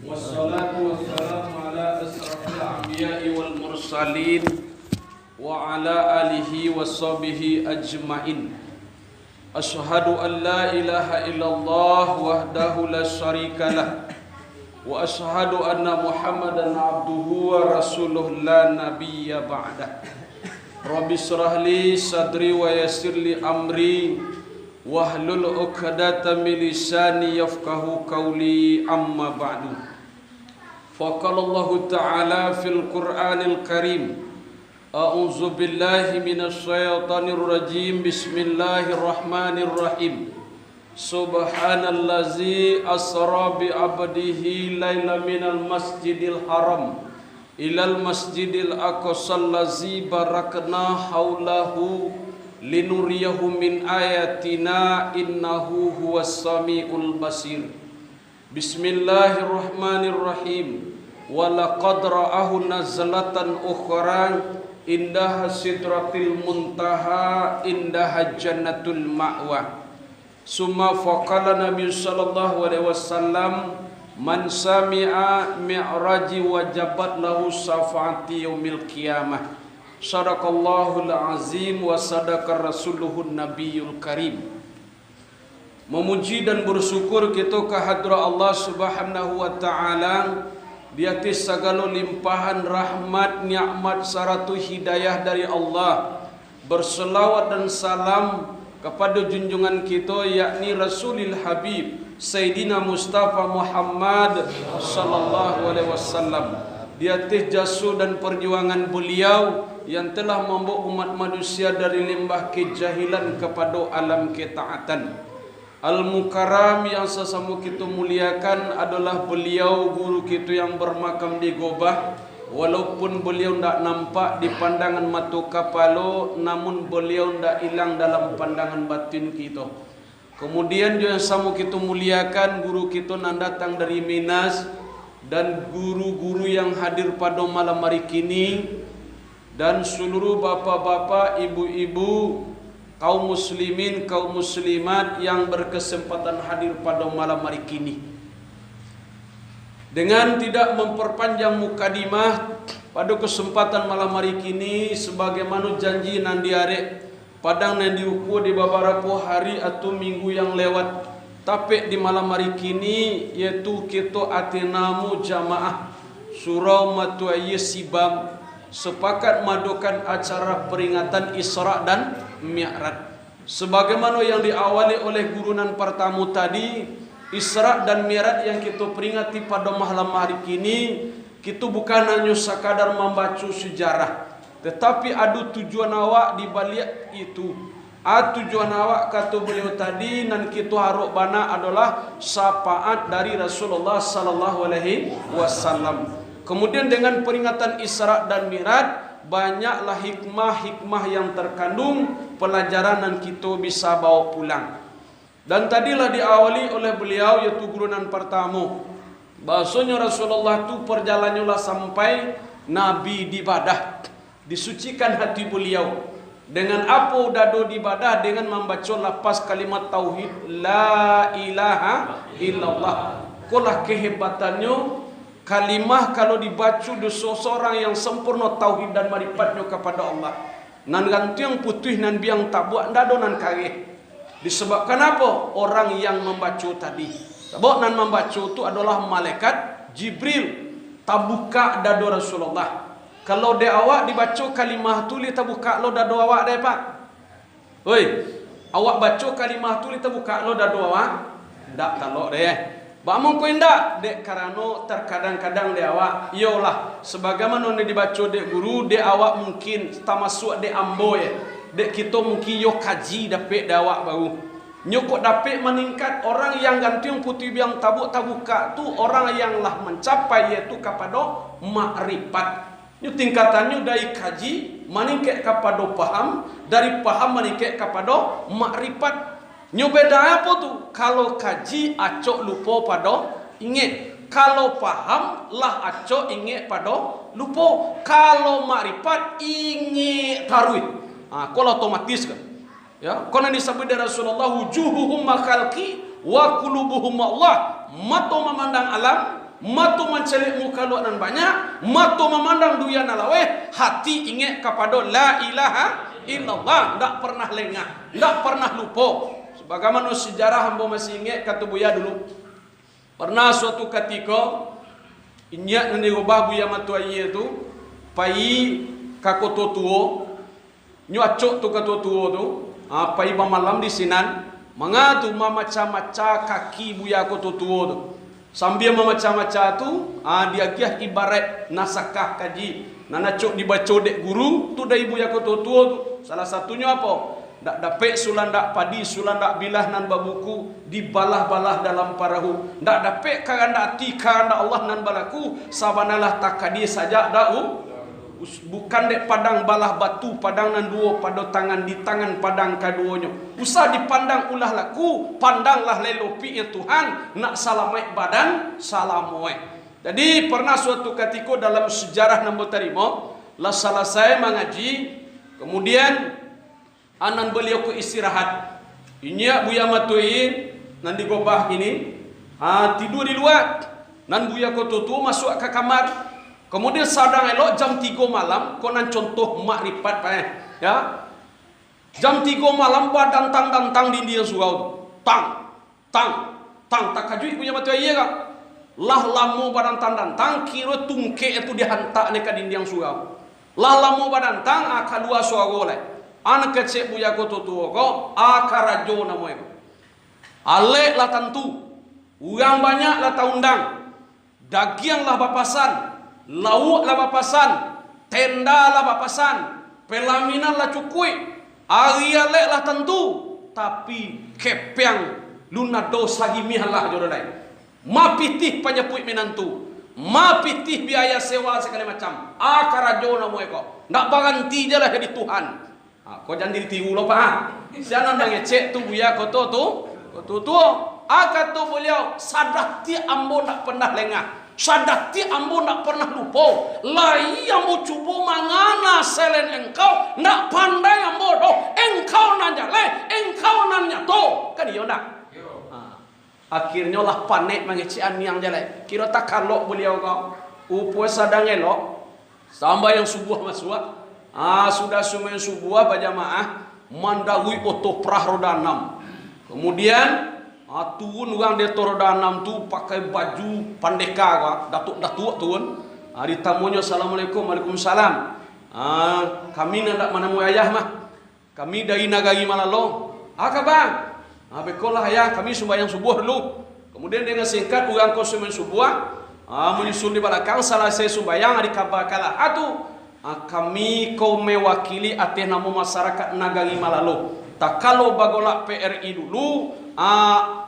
Wassalatu wassalamu ala asrafil anbiya'i wal mursalin wa ala alihi washabihi ajmain. Asyhadu an la ilaha illallah wahdahu la syarikalah wa asyhadu anna Muhammadan abduhu wa rasuluh la nabiyya ba'dah. Rabbi shrah li sadri wa yassir li amri wahlul 'uqdatam min lisani yafqahu qawli, amma ba'du. Faqala Allah Ta'ala fil Qur'anil Karim, a'udzu billahi minasy syaithanir rajim, bismillahirrahmanirrahim. Subhanallazi asra bi 'abdihi lailan minal masjidil haram ilal masjidil aqsal ladzi barakna haulahu linuriyahu min ayatina innahu huwas samiul basir. Bismillahirrahmanirrahim. Wa laqad ra'ahu nazlatan ukhra indaha sidratil muntaha indaha jannatul ma'wa. Summa faqala Nabi sallallahu alaihi wasallam, man sami'a mi'raji wajabat lahu syafaati yaumil qiyamah. Sadaqallahul azim wa sadaqar rasuluhun nabiyul karim. Memuji dan bersyukur kita kehadrat Allah Subhanahu wa taala di atas segala limpahan rahmat, nikmat serta hidayah dari Allah. Berselawat dan salam kepada junjungan kita yakni Rasulul Habib Sayyidina Mustafa Muhammad sallallahu alaihi wasallam, di atas jasa dan perjuangan beliau yang telah membawa umat manusia dari limbah kejahilan kepada alam ketaatan. Al-Mukarram yang sesama kita muliakan adalah beliau guru kita yang bermakam di Gobah. Walaupun beliau tidak nampak di pandangan mata kepala, namun beliau tidak hilang dalam pandangan batin kita. Kemudian yang sama kita muliakan guru kita yang datang dari Minas, dan guru-guru yang hadir pada malam hari kini, dan seluruh bapa-bapa, ibu-ibu, kaum muslimin, kaum muslimat yang berkesempatan hadir pada malam hari kini. Dengan tidak memperpanjang mukadimah, pada kesempatan malam hari kini sebagaimana janji nan diarek padang nan diukur di beberapa hari atau minggu yang lewat, tapi di malam hari kini yaitu kita atenamu jamaah surau Matuaye Sibam sepakat madukan acara peringatan Isra dan Mi'raj. Sebagaimana yang diawali oleh gurunan pertama tadi, Isra dan Mi'raj yang kita peringati pada malam hari kini, kita bukan hanya sekadar membaca sejarah, tetapi ada tujuan awak di balik itu. Tujuan awak kata beliau tadi dan kita harap bana adalah syafaat dari Rasulullah sallallahu alaihi wasallam. Kemudian dengan peringatan Isra dan Mi'raj, banyaklah hikmah-hikmah yang terkandung, pelajaran yang kita bisa bawa pulang. Dan tadilah diawali oleh beliau yaitu gurunan pertama, bahasanya Rasulullah itu perjalanannya sampai Nabi dibadah, disucikan hati beliau. Dengan apa dado dibadah? Dengan membaca lapas kalimat tauhid la ilaha illallah. Kolah kehebatannya kalimah kalau dibaca di seseorang yang sempurna tauhid dan marifatnya kepada Allah. Nan gantiang putih nan biang tabuak dado nan kare. Disebabkan apa? Orang yang membaca tadi. Sebab nan membaca itu adalah malaikat Jibril. Tabuka dado Rasulullah. Kalau dia awak dibaca kalimah tu li tabuka lo dado awak deh pak. Oi, awak baca kalimah tu li tabuka lo dado awak. Ndak kalau deh. Bamong ko indak dek karano terkadang-kadang dia awak iyalah sebagaimana yang dibaca dek guru dek awak mungkin tamasuk dek ambo ya. Dek kita mungkin yo kaji dapat dak awak baru. Nyokok dapat meningkat orang yang gantiung putih biang tabuka tu orang yang lah mencapai yaitu kepada makrifat. Ini tingkatannya dari kaji meningkat kepada paham, dari paham meningkat kepada makrifat. Nyo beda apa tu? Kalau kaji acok lupa pada ingat. Kalau paham lah acok ingat pada lupa. Kalau makrifat ingat tarui. Kalau otomatis kan. Ya, karena disebut dari Rasulullah wujuhuhum makhalqi wa qulubuhum Allah. mato memandang alam, mato mencelik muka luak nan banyak, mato memandang duya nalawe, hati ingat kepada la ilaha illallah, ndak pernah lengah, ndak pernah lupa. Sebagaimana sejarah hamba masih ingat kata Buya dulu. Pernah suatu ketika inyak nanti ubah Buya matuai itu pai kakoto tuo, nyuacok tu kato tuo tu, pai malam di sinan, mangatu mamaca-maca kaki Buya koto tuo tu. Sambil memaca-maca tu, dia kiah ibarat nasakah kaji. Nanacok dibaca dek guru tu dari Buya koto tuo tu. Salah satunya apa? Dak dapet sulan dak padi, sulan dak bilah nan babuku, dibalah-balah dalam parahu. Dak dapet karanda ati karanda Allah nan balaku, sabanalah takadi saja dau. Bukan dek padang balah batu, padang nan duo pada tangan di tangan padang kaduonyo. Usah dipandang ulah laku, pandanglah lelopi ya Tuhan, nak salamai badan, salamoe. Jadi pernah suatu ketika dalam sejarah nambah terima, lah salah saya mengaji, kemudian anan beliau ke istirahat. Inya Buya matuin nan di gobah ini, tidur di luar. Nan Buya kototu masuk ke kamar. Kemudian sadang elok jam 3 malam, konan contoh makrifat ya. Jam 3 malam badan tang di dia surau. Tang tak kajui Buya matuin iya kak. Lah lamu badan tang kira tungke itu dihantak neka dinding surau. Lah lamu badan tang kedua suara oleh. Anak kecil Buya koto tuo ko akarajo namanya ko. Alek lah tentu, uang banyak lah taundang, daging lah bapasan, lauk lah bapasan, tenda lah bapasan, pelaminan lah cukui, ari alek lah tentu, tapi kepeng lunado sagimiah lah jodoh lain. Ma pitih penyepui menantu, ma pitih biaya sewa segala macam, akarajo namanya ko. Ndak baganti je lah jadi Tuhan. Kau jangan diri tiru lo pak. Siapa nang ngecek tu Buya koto tu. Kata beliau sadak ti ambo nak pernah lengah, sadak ti ambo nak pernah lupa. Lai ambo cuba mangana selain engkau nak pandai ambo do. Engkau nanya le, engkau nanya to. Kan iya nak. Akhirnya lah panik mengecekan yang jelek. Kira tak kalau beliau kau upuas sadang elok sampai yang subuh masuk. Sudah semuanya subuh berjamaah mandawi oto prah roda 6. Kemudian turun orang dia roda 6 tu pakai baju pandeka datuk turun. Ditamunya assalamualaikum, waalaikumsalam. Kami nak mana mu ayah mah. Kami dari negari Malalo. Bang. Bekolah ayah, kami sembahyang subuh dulu. Kemudian dengan singkat orang kau sembahyang subuh, menyusul di belakang salah saya sembahyang di kabar kalah. Kami kau mewakili atas nama masyarakat Nagari Malalo. Tak kalau bagolak PRI dulu,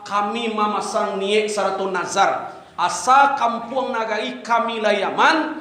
kami memasang niat sarato nazar. Asa kampung Nagari kami layaman,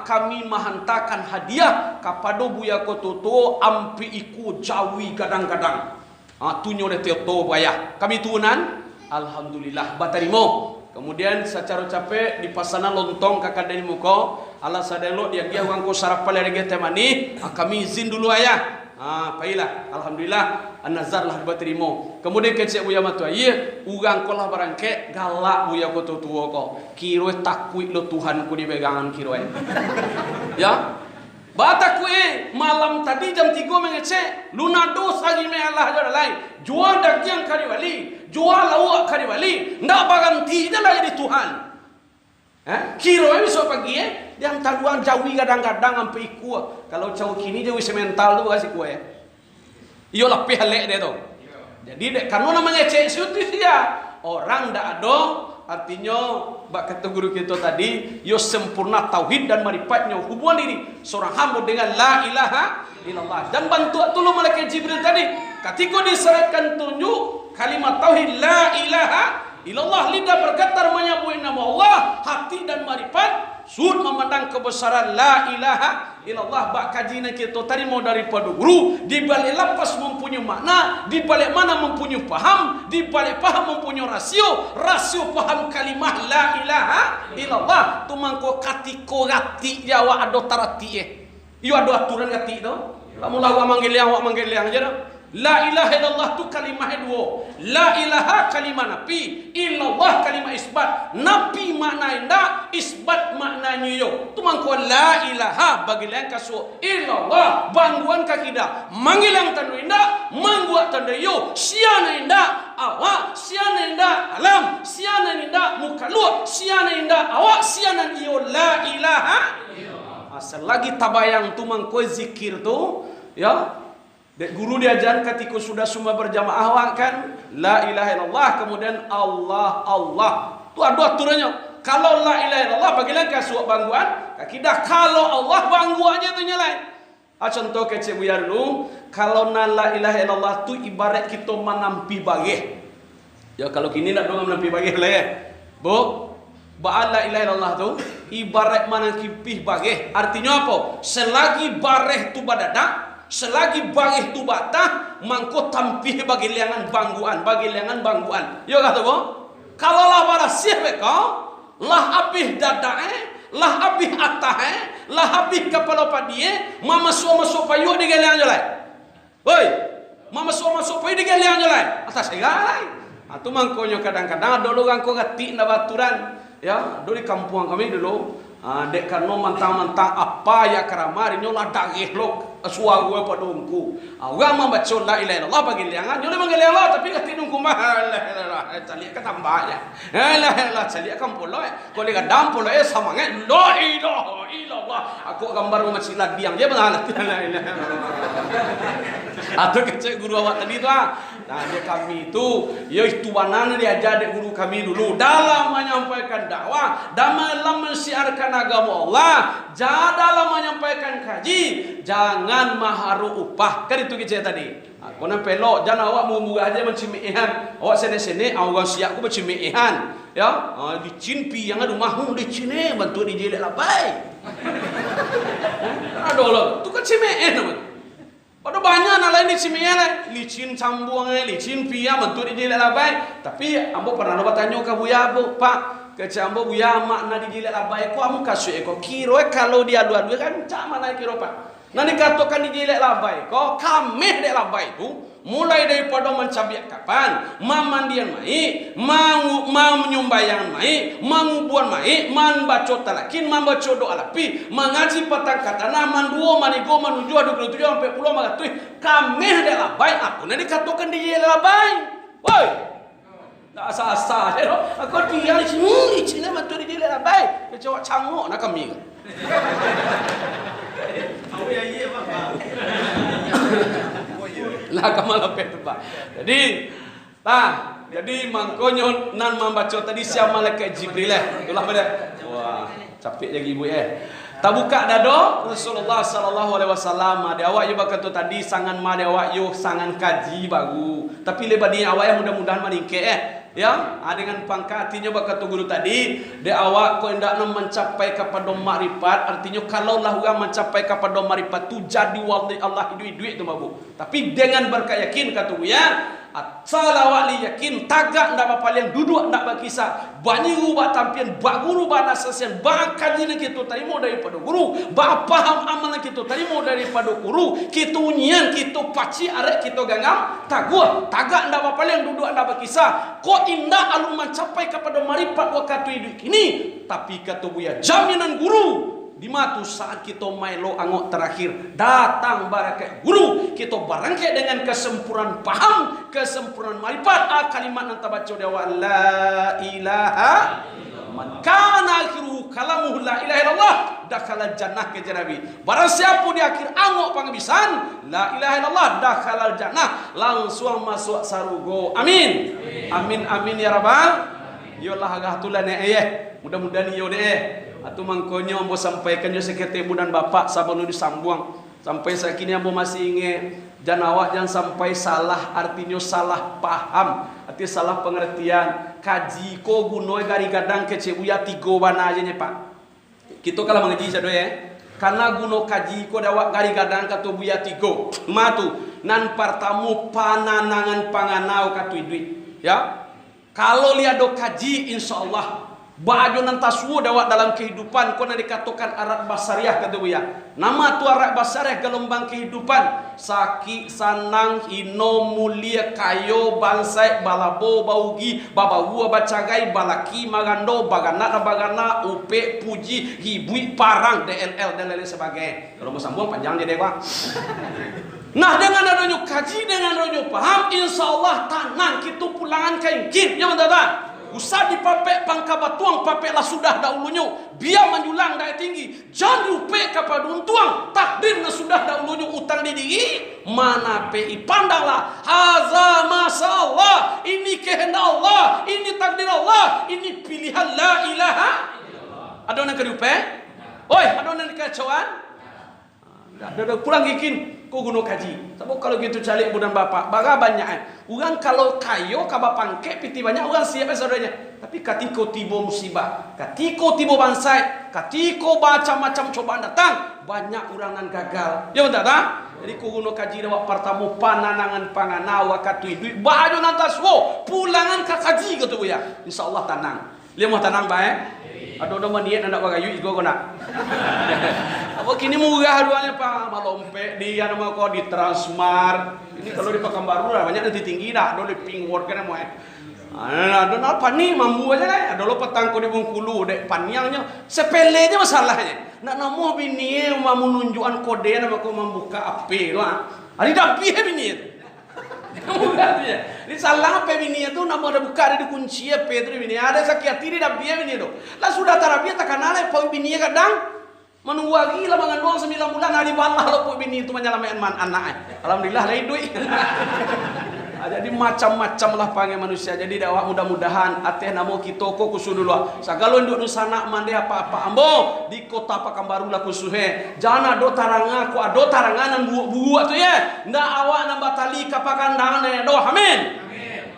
kami menghantarkan hadiah kepada Buya kototo ampi iku jawi gadang-gadang. Tunyo de teoto bayah. Kami tunan, alhamdulillah batarimo. Kemudian secara capek di pasana lontong kakak dari muko. Allah sadelo dia orang ko sarapal lagi temani. Kami izin dulu ayah. Pailah. Alhamdulillah an-nazar lah baterimo. Kemudian kecek Buya matuai, urang ko lah barangke galak Buya ko tuo ko. Kiro takui lo Tuhan ku di pegangan kiro. Ya. Bata kue malam tadi jam 3 mengecek lunado sagi me Allah jada lain. Jual daging kari wali, jual lauk kari wali, ndak baganti je lah jadi Tuhan. Kiro besok pagi yang taduan jawi kadang-kadang sampai iku. Kalau jauh kini jawi semental tu kasih kue. Iyo lah pihalek dia tu. Jadi dek kanu namanya cek suti dia. Orang ndak ada artinya bak kata guru kita tadi yo sempurna tauhid dan marifatnya hubungan diri seorang hamba dengan la ilaha illallah dan bantu tolong malaikat Jibril tadi ketika diseratkan tunjuk kalimat tauhid la ilaha illallah, lidah bergetar menyebut nama Allah, hati dan marifat sud memandang kebesaran la ilaha illallah. Bak kajian kita tadi mau daripada guru, di balik lapas mempunyai makna, di balik mana mempunyai paham, di balik paham mempunyai rasio paham kalimah la ilaha illallah. Tu mangko katiko gati jawa ado tarati iyo ado aturan gati tu. Kamu lagu manggil yang aja dah. La ilaha illallah tu kalimah dua. La ilaha kalimah nafi, illallah kalimah isbat. Nafi makna indah, isbat maknanya yo. Tu mangko la ilaha bagi yang kasu, illallah bangguan kakidah. Manggil yang tanda indah, mangguat tanda yo. Siana indah awak, siana indah alam, siana indah mukalut, siana indah awak, siana iyo la ilaha. Selagi tabayang tu mangko zikir tu, ya. Dek guru diajar ketika sudah semua berjamaah kan la ilaha illallah kemudian Allah Allah tu ada aturannya. Kalau la ilaha illallah bagilah kasuk bangguan akidah, kalau Allah bangguannya tu nyalain. Contoh kecil buya dulu, kalau la ilaha illallah tu ibarat kita menampi bagih. Ya kalau kini nak dong menampi bagih lah ya. Bu ba la ilaha illallah tu ibarat menampi bagih. Artinya apa? Selagi bareh tu badada, selagi bagih tu batah, mangko tampih bagi liangan bangguan, bagi liangan bangguan. Yo kata bo, kalau lah barasih beko, lah abih dadae, lah abih atahe, lah abih kepala padie, mama masuk payuk di galian jolai. Woi, mama masuk payuk di galian jolai. Atas segalai. Atu mangkonyo kadang-kadang dulu angko gati na baturan, ya, dulu di kampung kami dulu. Dek kano mantang-mantang apa ya karamari nyola dagih lok suagu pada ungku. Awang membaca la ilaha illallah bagi liangan nyola manggil Allah tapi kati nungku mahal la ilaha cali ka tambah ya. La ilaha cali ka polo ko le gadam polo samange la ilaha illallah. Aku gambar macam ladiang dia benar la ilaha. Atau kecek guru awak tadi tu nah dia kami itu ya itu banana diajar dek guru kami dulu dalam menyampaikan dakwah, dalam mensiarkan agama Allah, dalam menyampaikan kaji, jangan maharu upah. Kan itu kita tadi. Aku nak pelok, jangan awak muga aja mencimihan. Awak sene-sene, awak siap aku mencimihan. Ya, licin pi yang ada mahu licin bantu dijelek labai. Ada loh, tu kan cimihan namanya. Pada banyak nak lain licin licin cambuang, licin pia bentuk dijelek labai. Tapi ambo pernah bertanya ke buya bu, Pak, kecambo buya makna dijelek labai. Ko amu kasih eko kiro kalau dia dua-dua kan cak mana kiro Pak. Nanti katakan dijelek labai. Ko kami dek labai itu mulai daripada mencabiak kapan, mamandian mai, mau menyumbayang mai, mangubuan mai, man baca talakin, man baca doa lapi, mengaji petang kata man dua, manigo, manuju, 27 sampai 10 magatui, kami ada labai, aku nanti katakan dia labai, woi, tak asa-asa, aku dia di sini mantu dia labai, kecewak cangok nak kami. Aku ya iya bang. Lah kamal apa tu Pak. Jadi mangkonyo nan membaca tadi siapa malaikat Jibril itulah pada. Wah, capek lagi ibu Tak buka dado Rasulullah sallallahu alaihi wasallam ada awak yo bakatu tadi sangan ma de awak yo sangan kaji bagu. Tapi lebar dia awak yang mudah-mudahan maningke ya, dengan pangkatinya bakatu guru tadi de awak ko hendak mencapai kepada makrifat, artinya kalau lah orang mencapai kepada makrifat tu jadi wali Allah duit-duit tu mabu. Tapi dengan berkeyakin kata ya, asal awak li yakin tagak ndak apa yang duduk ndak berkisah banyak ubah tampian bak guru bana sesian bak kaji kita terima daripada guru, bak paham amalan kita terima daripada guru, kita unyian kita paci arek kita gangam taguh tagak ndak apa yang duduk ndak berkisah kok indah alun mencapai kepada marifat waktu hidup ini. Tapi kata buya jaminan guru di matu saat kita mailo angok terakhir datang barakat guru kita barangkai dengan kesempurnaan paham, kesempurnaan marifat. Kalimat yang terbaca dewa la ilaha man kana akhiru kalamuhu la ilaha illallah dakhala jannah ke jarabi. Barang siapa di akhir angok panghabisan la ilaha illallah dakhala jannah langsung masuk sarugo. Amin. Amin amin ya rabbal. Yo lah agak tulan mudah-mudahan yo deh. Atau mangkonyo ambo sampaikan yo sekete ibu dan bapak sabun disambuang sampai sakini ambo masih ingat jangan awak jangan sampai salah, artinya salah paham, arti salah pengertian kaji ko gunoi gari gadang kecebuya tigo bana aja nya Pak. Kita kalau mengaji sado karena guno kaji ko dawak gari gadang katu buya tigo matu nan pertamu pananangan panganau katu duit ya. Kalau lihat do kaji insyaallah Baju nan taswu dawat dalam kehidupan kau nak dikatakan arat basariah kata buya. Nama tu arat basariah gelombang kehidupan. Sakit, sanang, hino, mulia, kayo, bansai, balabo, baugi, babawua, bacagai, balaki, magando, bagana, upe, puji, hibui, parang, DLL dan lain sebagainya. Kalau mau sambung panjang dia bang. Nah dengan adanya kaji, dengan adanya paham, insya Allah tanang kita pulangan kain kit, ya betul. Usah dipapek pangka batuang, papek lah sudah dahulunya. Biar menjulang dah tinggi. Jangan lupa kepada untuang. Takdir na sudah dahulunya utang di diri. Mana pi pandanglah. Haza masalah. Ini kehendak Allah. Ini takdir Allah. Ini pilihan la ilaha. Ada orang kedupe? Oi, ada orang kekacauan? Ada pulang gikin. Kau guna kaji. Tapi kalau gitu calik ibu dan bapak, baga banyak. Orang kalau kayo kaba pangke piti banyak orang siapa saudaranya. Tapi ketika tiba musibah, ketika tiba bansai, ketika macam-macam cobaan datang, banyak orang yang gagal. Ya betul tak? Jadi kau guna kaji dawak pertama pananangan panganawa katui duit baju nantas wo pulangan ke kaji gitu ya. Insyaallah tenang. Dia mau tenang baik. Ada maniat nak bagayu iko nak. Apa kini murah duanya Pak, malompe dia nama kau di Transmart. Ini kalau di Pekanbaru lah banyak nanti tinggi dah, ada di Pingword kan mau. Ada apa nih mampu aja kan? Ada lo petang kau di Bengkulu, dek panyangnya sepele aja masalahnya. Nak namo bini mau menunjukkan kode nama kau membuka api doang. Hari dah piye bini itu. Ini salah apa bini itu nama ada buka ada dikunci ya Pedro bini ada sakit hati dah piye bini itu. Lah sudah tarabia tak kenal apa bini kadang menunggu lagi lah mangan doang 9 bulan hari balah lo pun bini itu menyelamatkan man anak. Alhamdulillah lain duit. Jadi macam-macam lah panggil manusia. Jadi dakwah mudah-mudahan ateh namo kita ko kusu dulu. Sagalo nduk sana mande apa-apa ambo di kota Pekanbaru lah kusuhe. Jangan ado taranga ku ado tarangan buat tu ya. Ndak awak nambah tali kapakandangan ya do. Amin.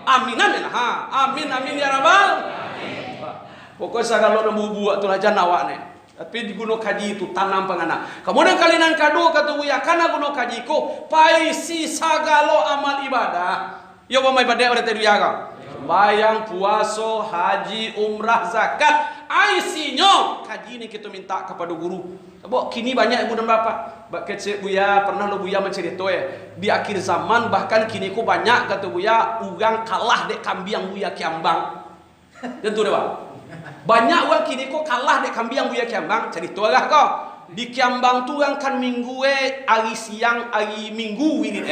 Aminan ha. Amin ya rabbal. Pokoknya sagalo nambah buat tu aja awak ne. Tapi di gunung kaji itu tanam pengana. Kemudian kalian kado kata buya karena gunung kaji ko paisi sagalo amal ibadah. Ya apa ibadah orang tadi ya sembahyang, puasa, haji, umrah, zakat. Aisinya kaji ini kita minta kepada guru. Sebab kini banyak ibu dan bapak. Kecil buya pernah lo buya mencerita ya di akhir zaman bahkan kini ko banyak kata buya orang kalah dek kambing buya kiambang. Tentu deh pak. Banyak orang kini kok kalah dek kambing buya kiambang. Cerita lah kau. Di kiambang tu yang kan minggu hari siang hari minggu ini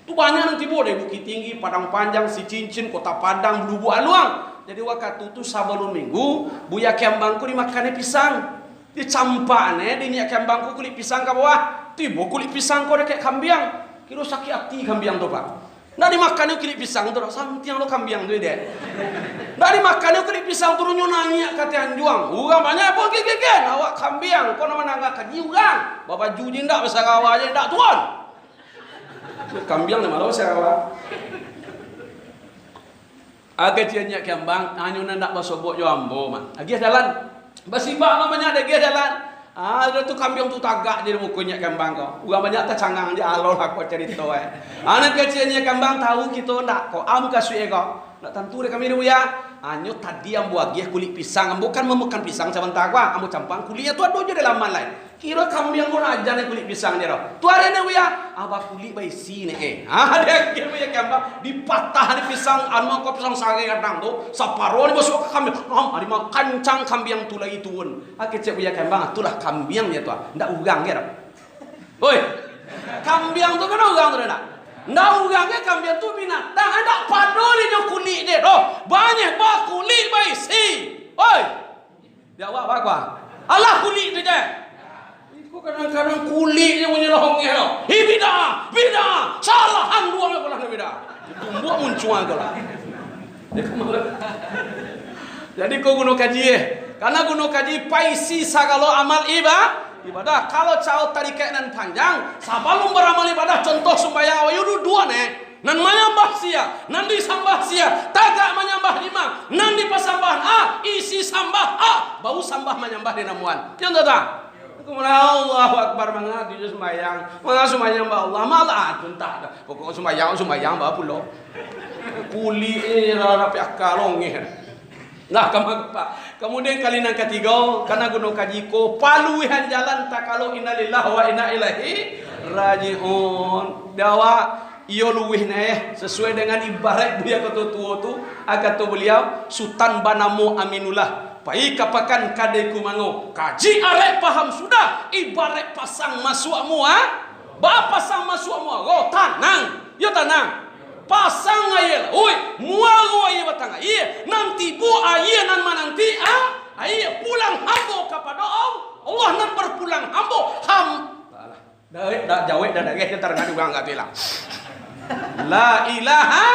tu banyak nanti boleh Bukit Tinggi, Padang Panjang, Si Cincin, Kota Padang, Lubu Aluang. Jadi waktu tu sebelum minggu buya kiambang ku dimakannya pisang. Dicampaknya di niat kiambang ku kulit pisang ke bawah. Tiba kulit pisang kau dek kambing. Kira sakit hati kambing tu pak. Nggak dimakannya kulit pisang tu, samtiang lo kambing tu deh. Nggak dimakannya kulit pisang tu nanya kata juang. Urang banyak pun kek awak kambing. Kau nama nangga kaji urang. Bapak juji ndak besar awak aja ndak tuan. Kambing nama lo besar awak. Agak cianya kambang, hanya ndak basobok jo ambo mah. Agi jalan. Basibak namanya ada agi jalan. Ada tu kambing tu tagak di mukunya kambang kau. Urang banyak tak cangang dia alor aku cerita anak kecilnya kambang tahu kita ndak kau am kasih kau. Ndak tentu kami dulu ya. Anyo tadi yang buat dia kulit pisang, bukan memakan pisang sebentar gua, ambo campang kulitnya tu ada je dalam malai. Kira kambing gua aja nih kulit pisang dia. Tu ada nih ya, abah kulit baisi nih dia kira ya kambang dipatah nih pisang, anu kau pisang sage kadang tu, saparo nih masuk ke kambing. Hari mah kancang kambing tu lagi tuun. Kecek ya kambang, itulah kambingnya tu, ndak ugang dia. Oi, kambing tu kan ugang tu ndak. Ndak ugangnya kambing tu binatang, ada padoli jo kulit dia. Oh, banyak bah kulit baisi. Oi. Dia awak apa? Allah kulit tu je. Iku kadang-kadang kulit dia punya lohongnya lo. Bidah. Salah hang dua aku lah bidah. Tumbuk muncuan kau lah. Jadi kau guna kaji karena guna kaji paisi sagalo amal ibadah. Kalau cau tarikat nan panjang, sebelum beramal ibadah contoh sembahyang awayudu dua nan menyembah sia, nan disambah sia, tagak menyembah lima, nan dipasambahan isi sambah bau sambah menyembah di namuan. Contoh tak? Kemudian Allahu Akbar mengaji sembahyang, mengaji mbak Allah malah tuntah. Pokok sembahyang bawa pulau. Kuli rapi akalong Nah, Pak. Kemudian kali yang ketiga, karena gunung kaji ko paluihan jalan tak kalau innalillahi wa inna ilaihi rajiun. Dawa iyo luwih sesuai dengan ibarat Buya Ketua tu kata beliau Sultan Banamo Aminullah. Pai kapakan kadeku mango kaji arek paham sudah ibarat pasang masuakmu ba pasang masuakmu oh tanang yo tanang pasang ayel oi muago ayel batang iya nanti bu ayel nan mananti ayel pulang hambo kepada Allah nan berpulang hambo dah jawab dah ge entar ngadu enggak bilang la ilaha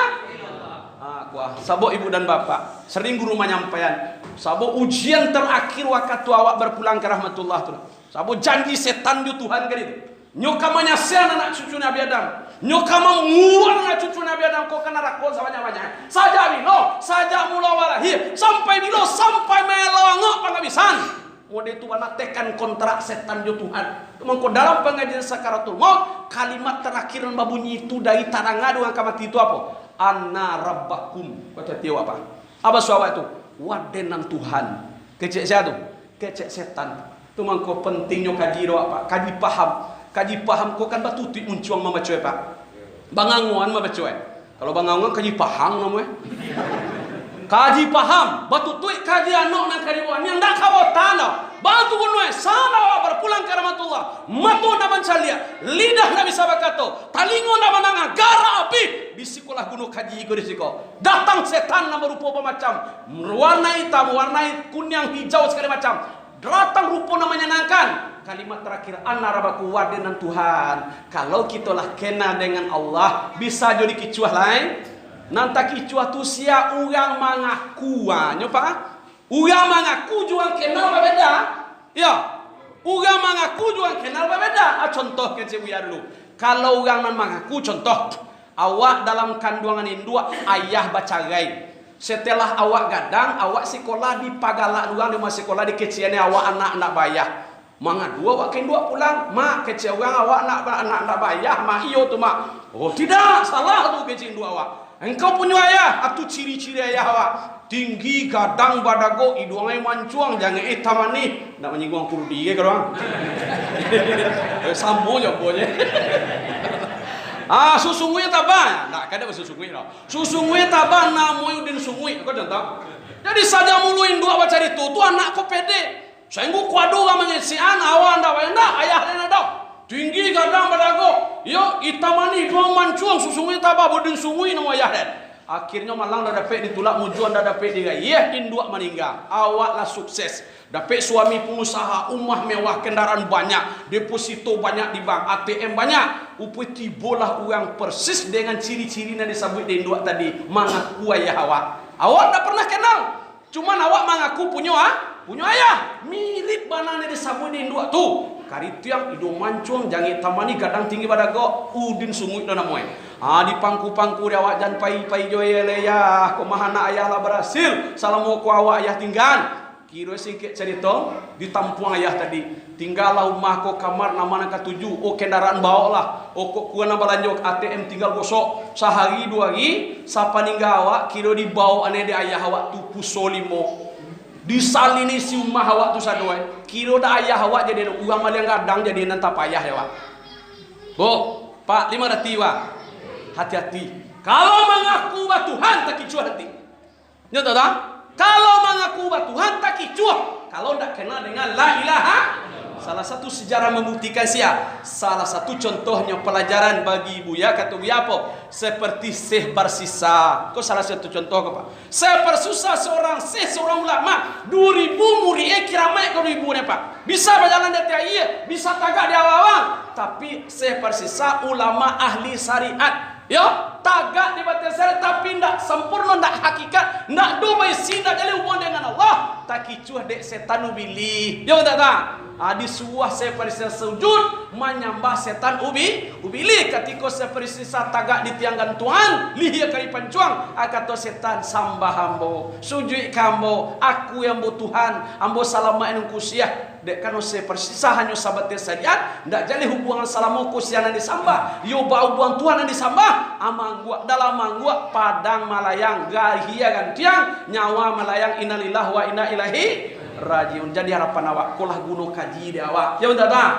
kuah sabo ibu dan bapak sering guru menyampaikan sabo ujian terakhir waktu awak berpulang ke rahmatullah tu sabo janji setan ju Tuhan kan itu nyokama nyasian anak cucu Nabi Adam nyokama muang anak cucu Nabi Adam kok kena rakon banyak saja bilo saja mula walahi sampai bilo sampai melongok penghabisan mode itu anak tekan kontrak setan ju Tuhan mengko dalam pengajian sakaratul maut kalimat terakhir yang babunyi itu dari tarangadu yang kamati itu apa anna rabbakum kata tiwa apa suara itu wadenan Tuhan kecek siapa tu kecek setan tu mangko pentingnya kaji doa pak kaji paham kau kan batu tu muncuang membaca pak banganguan membaca kalau banganguan kaji paham namanya kaji paham batu tu kaji anak nak kaji buan yang dak kawotan batu bunwe sana berpulang ke rahmatullah matu na mancalia lidah na bisa bakato talingo na mananga gara api di sekolah gunung kaji go di siko datang setan na berupa macam warna hitam warna kuning hijau segala macam datang rupa na menyenangkan kalimat terakhir anna rabbaku wadenan Tuhan kalau kita lah kena dengan Allah bisa jadi kicuah lain nanti kicuah tu sia urang mengaku nyopa urang mengaku jual kenal berbeda ya urang mengaku jual kenal berbeda contoh kecil Buya dulu kalau urang mengaku contoh awak dalam kandungan induk ayah bacarai setelah awak gadang awak sekolah di Pagalak luang di sekolah di keciannya awak anak bayar manga dua awak dua pulang mak kecil orang awak anak bayar mak iyo tu mak oh tidak salah tu kecil dua awak engkau punya ayah atau ciri-ciri ayah awak tinggi gadang badago hidungnya mancuang jangan tamani nak menyinggung puru dia kalau sambo jombonya susungui tabah nak kada susungui dah susungui tabah namoy din sungui kau contoh jadi saja muluin dua baca itu tu anak kau pede saya ngu kuadu gamanya si awan dah ayah dia dah tinggi gadang badago yo itamani hidung mancuang susungui tabah bodin sungui nama ayah dia akhirnya malang dah dapat ditulak mujuan dah dapat dia induk meninggal awak lah sukses dapat suami pengusaha rumah mewah kendaraan banyak deposito banyak di bank ATM banyak upaya tibolah orang persis dengan ciri-ciri yang disebut di induk tadi mengaku ayah awak tak pernah kenal cuman awak mengaku punya ayah mirip banana disebut di induk tu karitiang hidung mancung jangan tamani gadang tinggi badago udin sungguh dan namanya di pangku-pangku dia awak jan pai joye ya komahana ayah lah berhasil salamu ku awak ayah tinggal kira singkit cerita ditampung ayah tadi tinggallah rumah ko kamar nama nak tuju kendaraan bawa lah kok kuana balanjok ATM tinggal gosok sehari dua hari sapa ninggal awak kira dibawa ane di ayah awak tu pusolimo disalini si umah awak tu sadoi kira dah ayah awak jadi uang mal yang gadang jadi nanta payah ya awak pak 5 rati wa hati-hati kalau mengaku Tuhan tak kicuah hati nyata tak kalau mengaku Tuhan tak kicuah kalau tak kenal dengan la ilaha salah satu sejarah membuktikan salah satu contohnya pelajaran bagi Buya kata Buya apa seperti Syekh Barsisa kok salah satu contoh apa Syekh Barsisa seorang ulama 2000 murid kiramai ke 2000 ne Pak bisa berjalan di atas bisa tagak di awang tapi Syekh Barsisa ulama ahli syariat ya tagak di batas syariat tapi ndak sempurna ndak hakikat ndak do baisi ndak jadi hubungan dengan Allah tak kicuah dek setan ubili ya tak disuah saya parisa sujud menyembah setan ubili ketika saya parisa tagak di tianggan Tuhan lihat kali pancuang kata setan sambah ambo sujud kambo aku yang Tuhan ambo salama enung kusiah dek kanu saya persisa hanya sahabat syariat ndak jadi hubungan salamu kusiah yang disambah yo bau buang Tuhan yang disambah amanggua dalam manggua padang malayang gahia kan tiang nyawa malayang innalillahi wa inna ilaihi rajiun. Jadi harapan awak kulah gunung kaji di awak ya betul tak?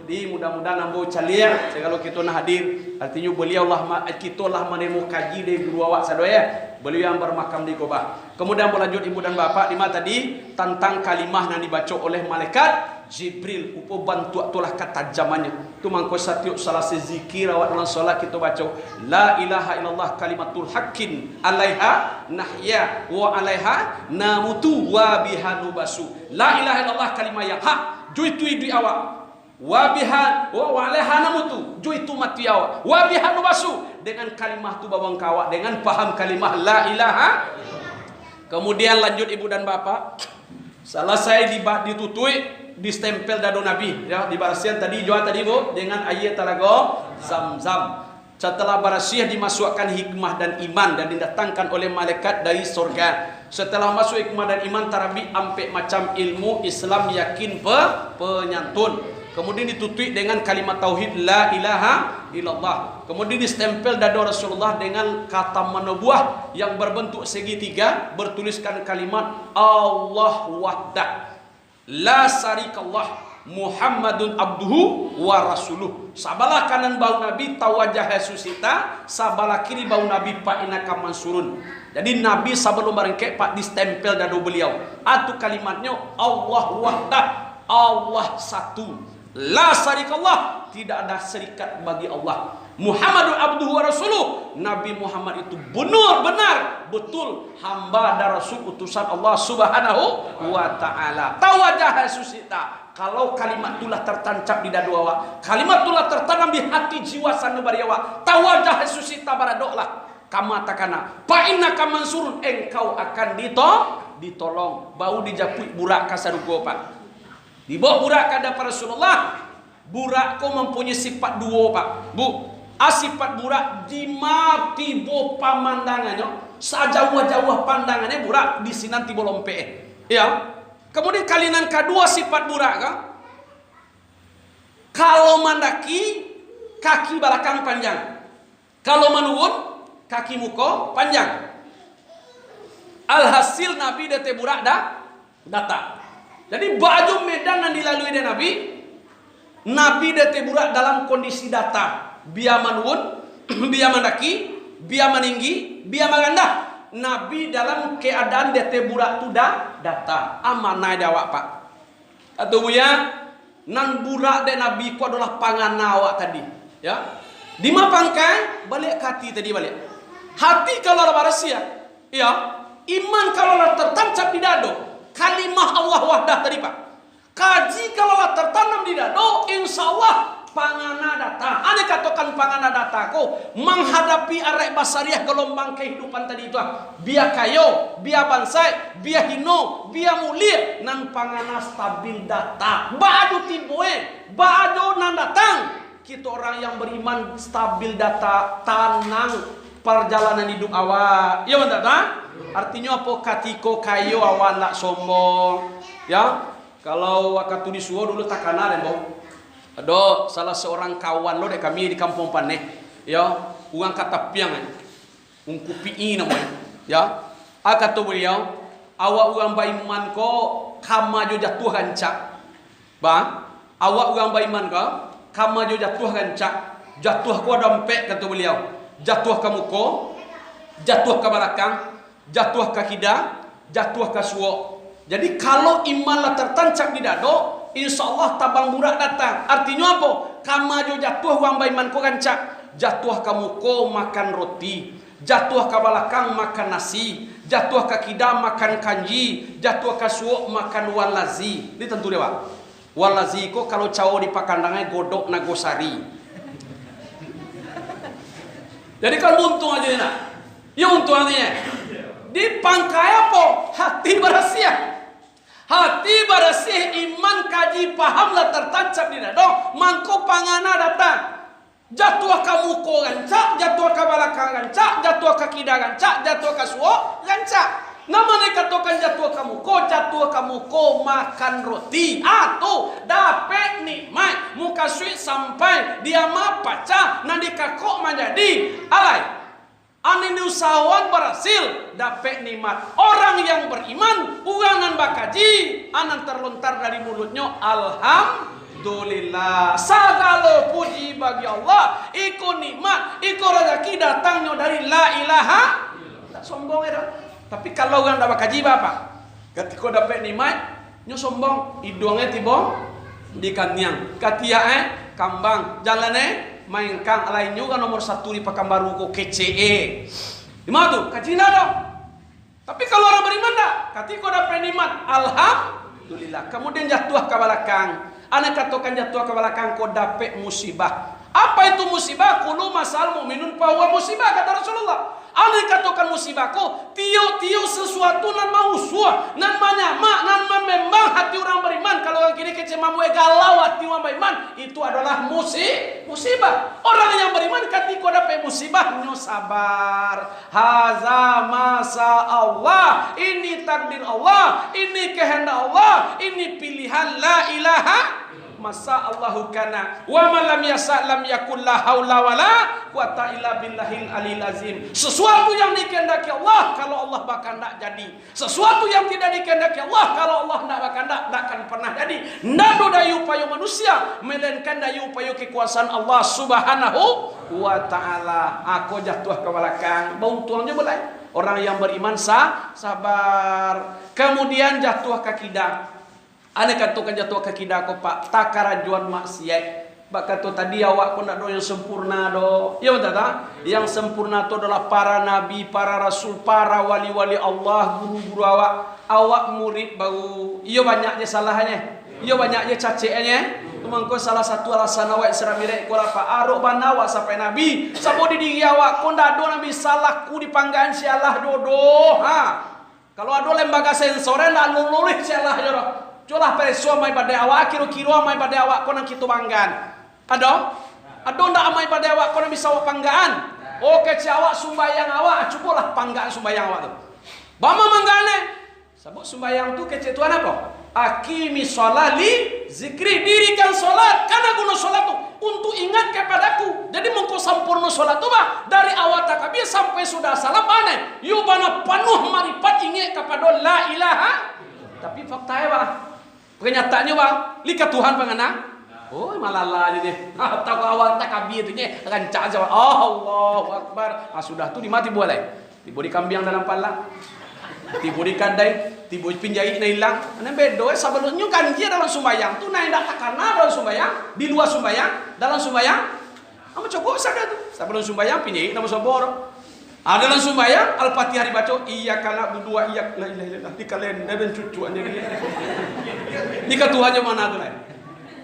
Jadi mudah-mudahan ambo calir kalau kita nak hadir artinya beliau lah kita lah menemu kaji dari guru awak sadoya beliau yang bermakam di Kubah. Kemudian berlanjut ibu dan bapak lima tadi tentang kalimah yang dibaca oleh malaikat Jibril upo bantu atulah ketajamannya tu mangko satiuk salah zikir awak dalam solat kita baca la ilaha illallah kalimatul haqqin alaiha nahya wa alaiha namutu wa biha nubasu. La ilaha illallah kalimah yang hak juitu di awak wa biha wa alaiha namutu juitu mati awak wa biha nubasu dengan kalimah tu bawang kawak dengan paham kalimah la ilaha. Kemudian lanjut ibu dan bapak selesai ditutui distempel dado Nabi ya di barasian tadi jual tadi bu dengan ayat talago Zam-Zam. Setelah barasiah dimasukkan hikmah dan iman dan didatangkan oleh malaikat dari surga. Setelah masuk hikmah dan iman tarabi ampe macam ilmu Islam yakin penyantun. Kemudian ditutui dengan kalimat tauhid la ilaha illallah. Kemudian distempel dado Rasulullah dengan kata menubuah yang berbentuk segitiga bertuliskan kalimat Allah wahdah la syarikallah Muhammadun abduhu wa rasuluh. Sabalah kanan bau Nabi tawajah susita, sabalah kiri bau Nabi pak inaka mansurun. Jadi Nabi sebelum barengke pak distempel dado beliau. Atu kalimatnya Allah wahdah, Allah satu. La syarikallah, tidak ada serikat bagi Allah. Muhammadun abduhu wa rasuluh. Nabi Muhammad itu benar betul hamba dan rasul utusan Allah Subhanahu wa taala. Tawajah susita. Kalau kalimat itulah tertancap di dadu awak, kalimat itulah tertanam di hati jiwa sanubari awak. Tawajah susita baradoklah. Kamu takana, fa innaka mansurun, engkau akan ditolong. Bau dijapui burak kasarugo pak. Di bawah burak kada Rasulullah. Burak kau mempunyai sifat dua pak. Bu, sifat burak di mati bo pamandangannya, sajauh-jauh pandangannya burak di sini nanti bolompe. Ya. Kemudian kalinan kedua sifat burak kan? Kalau mandaki kaki belakang panjang. Kalau menurun kaki muka panjang. Alhasil Nabi dete burak datang. Jadi baju medan yang dilalui oleh Nabi dete burak dalam kondisi datang. Biar menurun, biar mendaki, biar meninggi, biar mengandah. Nabi dalam keadaan dete burak tu datang. Amanah dawak pak. Atau buya nan burak de Nabi ku adalah pangan awak tadi. Ya. Di mapangkai balik hati tadi balik. Hati kalau ada rahasia. Ya. Iman kalau tertancap di dado. Kalimah Allah wahdah tadi pak. Kaji kalau tertanam di dado, insya Allah pangana datang. Ane katakan pangana datang ko menghadapi arek basariah gelombang kehidupan tadi itu. Biar kayo, biar bansai, biar hino, biar mulia, nan pangana stabil datang. Baju tiboe, baju nan datang. Kita orang yang beriman stabil data, tenang perjalanan hidup awak. Ya betul tak? Artinya apa? Katiko kayo awak nak sombong. Ya. Kalau waktu di Suwo dulu tak kenal ya, Bang. Ada salah seorang kawan lo dek kami di kampung Paneh. Ya, uang kata piang aja. Ungkupi namanya. Ya. Kata beliau, awak uang baiman ko kama jo jatuh kancak. Bang, awak uang baiman ko kama jo jatuh kancak. Jatuh ko dompet kata beliau. Jatuh ke muka, jatuh ke belakang, jatuh ke kida, jatuh ke suwo. Jadi kalau imanlah tertancap di dado, insya Allah tabang burak datang. Artinya apa? Kamu jatuh wang baiman ko kancak, jatuh ke muka makan roti, jatuh ke belakang makan nasi, jatuh ke kida makan kanji, jatuh ke suwo makan walazi. Ini tentu dewa. Walazi ko kalau cawo di pakandangnya godok nagosari. Jadi kan untung aja nak. Ya untung artinya. Di pangkai apa? Hati berhasil. Hati bersih, iman kaji pahamlah tertancap di dada. Mangko pangana datang. Jatuh kamu ko gancak, jatuh ke balakang gancak, jatuh ke kida gancak, jatuh ke suo gancak. Namanya katakan jatuh kamu ko makan roti atau dapat nikmat muka suit sampai dia ma paca nanti kakok menjadi alai. Anin usahawan berhasil dapat nikmat. Orang yang beriman uangan bakaji anan terlontar dari mulutnya alhamdulillah. Segala puji bagi Allah. Iko nikmat, iko rezeki datangnya dari la ilaha. Tak sombong ya. Tapi kalau orang dah bakaji apa? Ketika dapat nikmat, nyo sombong, hidungnya tiba di kanyang, katia kambang, jalannya main kang lainnya kan nomor 1 di Pekanbaru ko KCE. Di mana tuh? Kaji dong. Tapi kalau orang beriman dah, ketika dapat nikmat, alhamdulillah. Kemudian jatuh ke belakang. Ane katakan jatuh ke belakang ko dapat musibah. Apa itu musibah? Kullu masal mu'minun bahwa musibah kata Rasulullah. Ane katakan musibah ko tio sesuatu nan mau suah, nan manyamak, nan memang hati orang beriman. Kalau orang kini kecemamu galau hati orang beriman, itu adalah musibah. Orang yang beriman ketika dapat musibah nyo sabar. Haza masa Allah, ini takdir Allah, ini kehendak Allah, ini pilihan la ilaha masa Allahu kana wa ma lam yasa lam yakul la haula wala quwata illa billahil alil azim. Sesuatu yang dikehendaki Allah kalau Allah bakal nak jadi. Sesuatu yang tidak dikehendaki Allah kalau Allah nak bakal nak akan pernah jadi. Nado dayu payo manusia melainkan dayu payo kekuasaan Allah Subhanahu wa taala. Aku jatuh ke belakang, bau tuangnya boleh. Orang yang beriman sabar. Kemudian jatuh ke kidang. Ane katakan jatuh ke kida ko pak takarajuan maksiat. Bak kata tadi awak ko nak do yang sempurna do. Ya betul tak? Yang sempurna itu adalah para nabi, para rasul, para wali-wali Allah, guru-guru awak. Awak murid baru. Iyo banyaknya salahnya. Iyo banyaknya caceknya. Mangko salah satu alasan awak seramire ko apa arok bana awak sampai nabi. Sabo di diri awak ko ndak do nabi salahku dipanggaan sialah dodo. Ha. Kalau ada lembaga sensor ndak lululih sialah jero. Jolah pereso mai pada awak kiro-kiro mai pada awak kono kitu banggan. Ado ndak mai pada awak kono bisa awak panggaan. Oke ci awak sumbayang awak cukulah panggaan sumbayang awak tu. Bama manggane. Sabuk sumbayang tu kece tuan apa? Akimi sholali zikri, dirikan solat karena guna solat tu untuk ingat kepadaku. Jadi mengko sampurna solat tu bah dari awal takbir sampai sudah salam aneh. Yo bana penuh maripat ingat kepada la ilaha. Tapi faktanya bah kenyataannya bang, lihat Tuhan pengenang. Oh malah aja deh. Tahu awal takbir itu nya rancak jawab. Allahu Akbar. Sudah tu dimati boleh. Tiba di kambing dalam pala. Tiba di kadai, tiba pinjai na hilang. Ane bedo sebelumnya kan dia dalam sumbayang tu naik tak karena dalam sumbayang, di luar sumbayang, dalam sumbayang. Kamu coba sadar tu. Sebelum sumbayang pinjai nama sobor. Dalam sumbayang Al-Fatihah dibaca iya kana berdua iya la ilaha illallah di kalender ben cucu anje dia. Nika Tuhannya mana tu lain.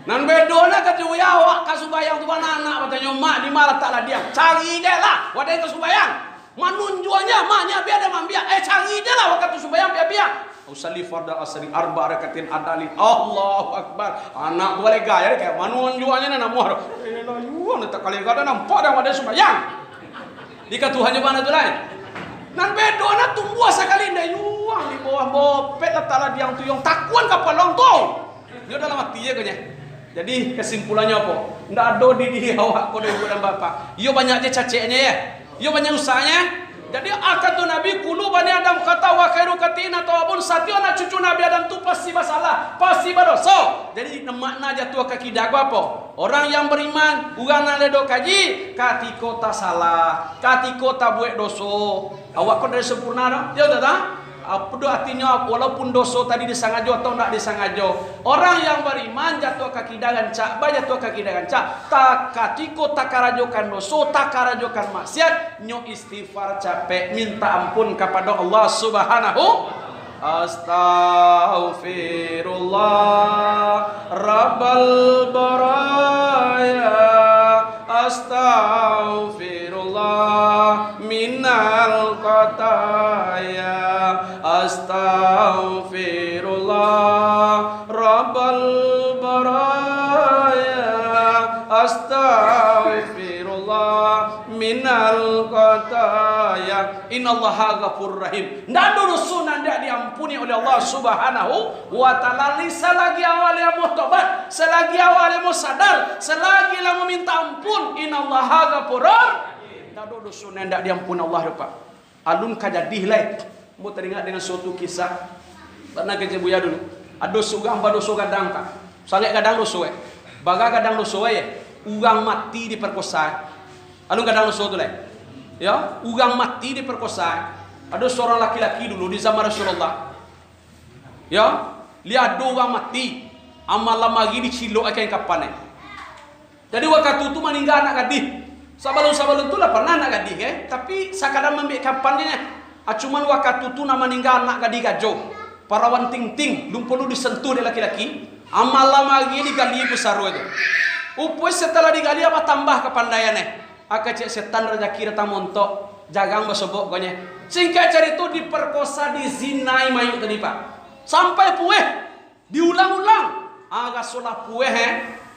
Nan bedona ka tu ya awak ka sumbayang tu anak katanya mak di malah taklah dia. Cari je lah wadai ka sumbayang. Manunjuannya maknya biar ada mambia. Cari je lah waktu sumbayang biar. Usalli fardal asri arba rakatin adalin. Allahu Akbar. Anak boleh gaya kayak manunjuannya na namor. La yuan tak kali kada nampak dah wadai sumbayang. Jika Tuhannya mana tu lain. Nan bedona tumbuh sekali ndak yuang di bawah bopet letala diang tuyong takuan kapal lontong. Dia dalam hati ya kanya. Jadi kesimpulannya apa? Ndak ada di diri awak ko ibu dan bapak. Yo banyak je caceknya ya. Yo banyak usahanya. Jadi akatu Nabi kulu Bani Adam kata wa khairu katina tawabun satio anak cucu Nabi Adam tu pasti masalah, pasti berdosa. Jadi makna jatuh kaki dagu apa? Orang yang beriman bukan ada do kaji katiko ta salah, katiko ta buat dosa. Awak kau dari sempurna dah. Ya tak? Apa do artinya walaupun dosa tadi disangajo atau tidak disangajo. Orang yang beriman jatuh kaki dagan cak, jatuh kaki dagan cak. Tak katiko tak karajokan dosa, tak karajokan maksiat, nyo istighfar capek minta ampun kepada Allah Subhanahu. Astaghfirullah Rabbal baraya. Astaghfirullah minal qataya. Astaghfirullah sayang. Innallaha ghafurur rahim. Ndak dosa ndak diampuni oleh Allah Subhanahu wa taala. Selagi awalnya mau tobat, selagi awalnya mau sadar, selagi lah meminta ampun, innallaha ghafurur. Ndak dosa ndak diampuni Allah Pak. Alun kajadih lai. Mau teringat dengan suatu kisah. Pernah ke Buya dulu. Ada sugang pada dosa kadang Pak. Sangat kadang dosa. Baga kadang dosa ya. Ugang mati diperkosa. Alun kadang dosa tu lai. Ya, ugang mati diperkosa. Ada seorang laki-laki dulu di zaman Rasulullah. Ya, lihat dua orang mati. Amal lama lagi dicilok akan kapan. Jadi waktu itu meninggal anak gadis. Sabalun tu lah pernah anak gadis tapi sakadang ambil kapannya. Cuman waktu itu nama meninggal anak gadis gajo. Parawan ting-ting, belum perlu disentuh dia laki-laki. Amal lama lagi digali besar itu. Upus setelah digali apa tambah kepandaiannya. Cek setan rezeki datang montok jagang basobok gonya. Singkat cerita itu diperkosa, dizinai mayu tadi Pak. Sampai pueh diulang-ulang. Agak solah pueh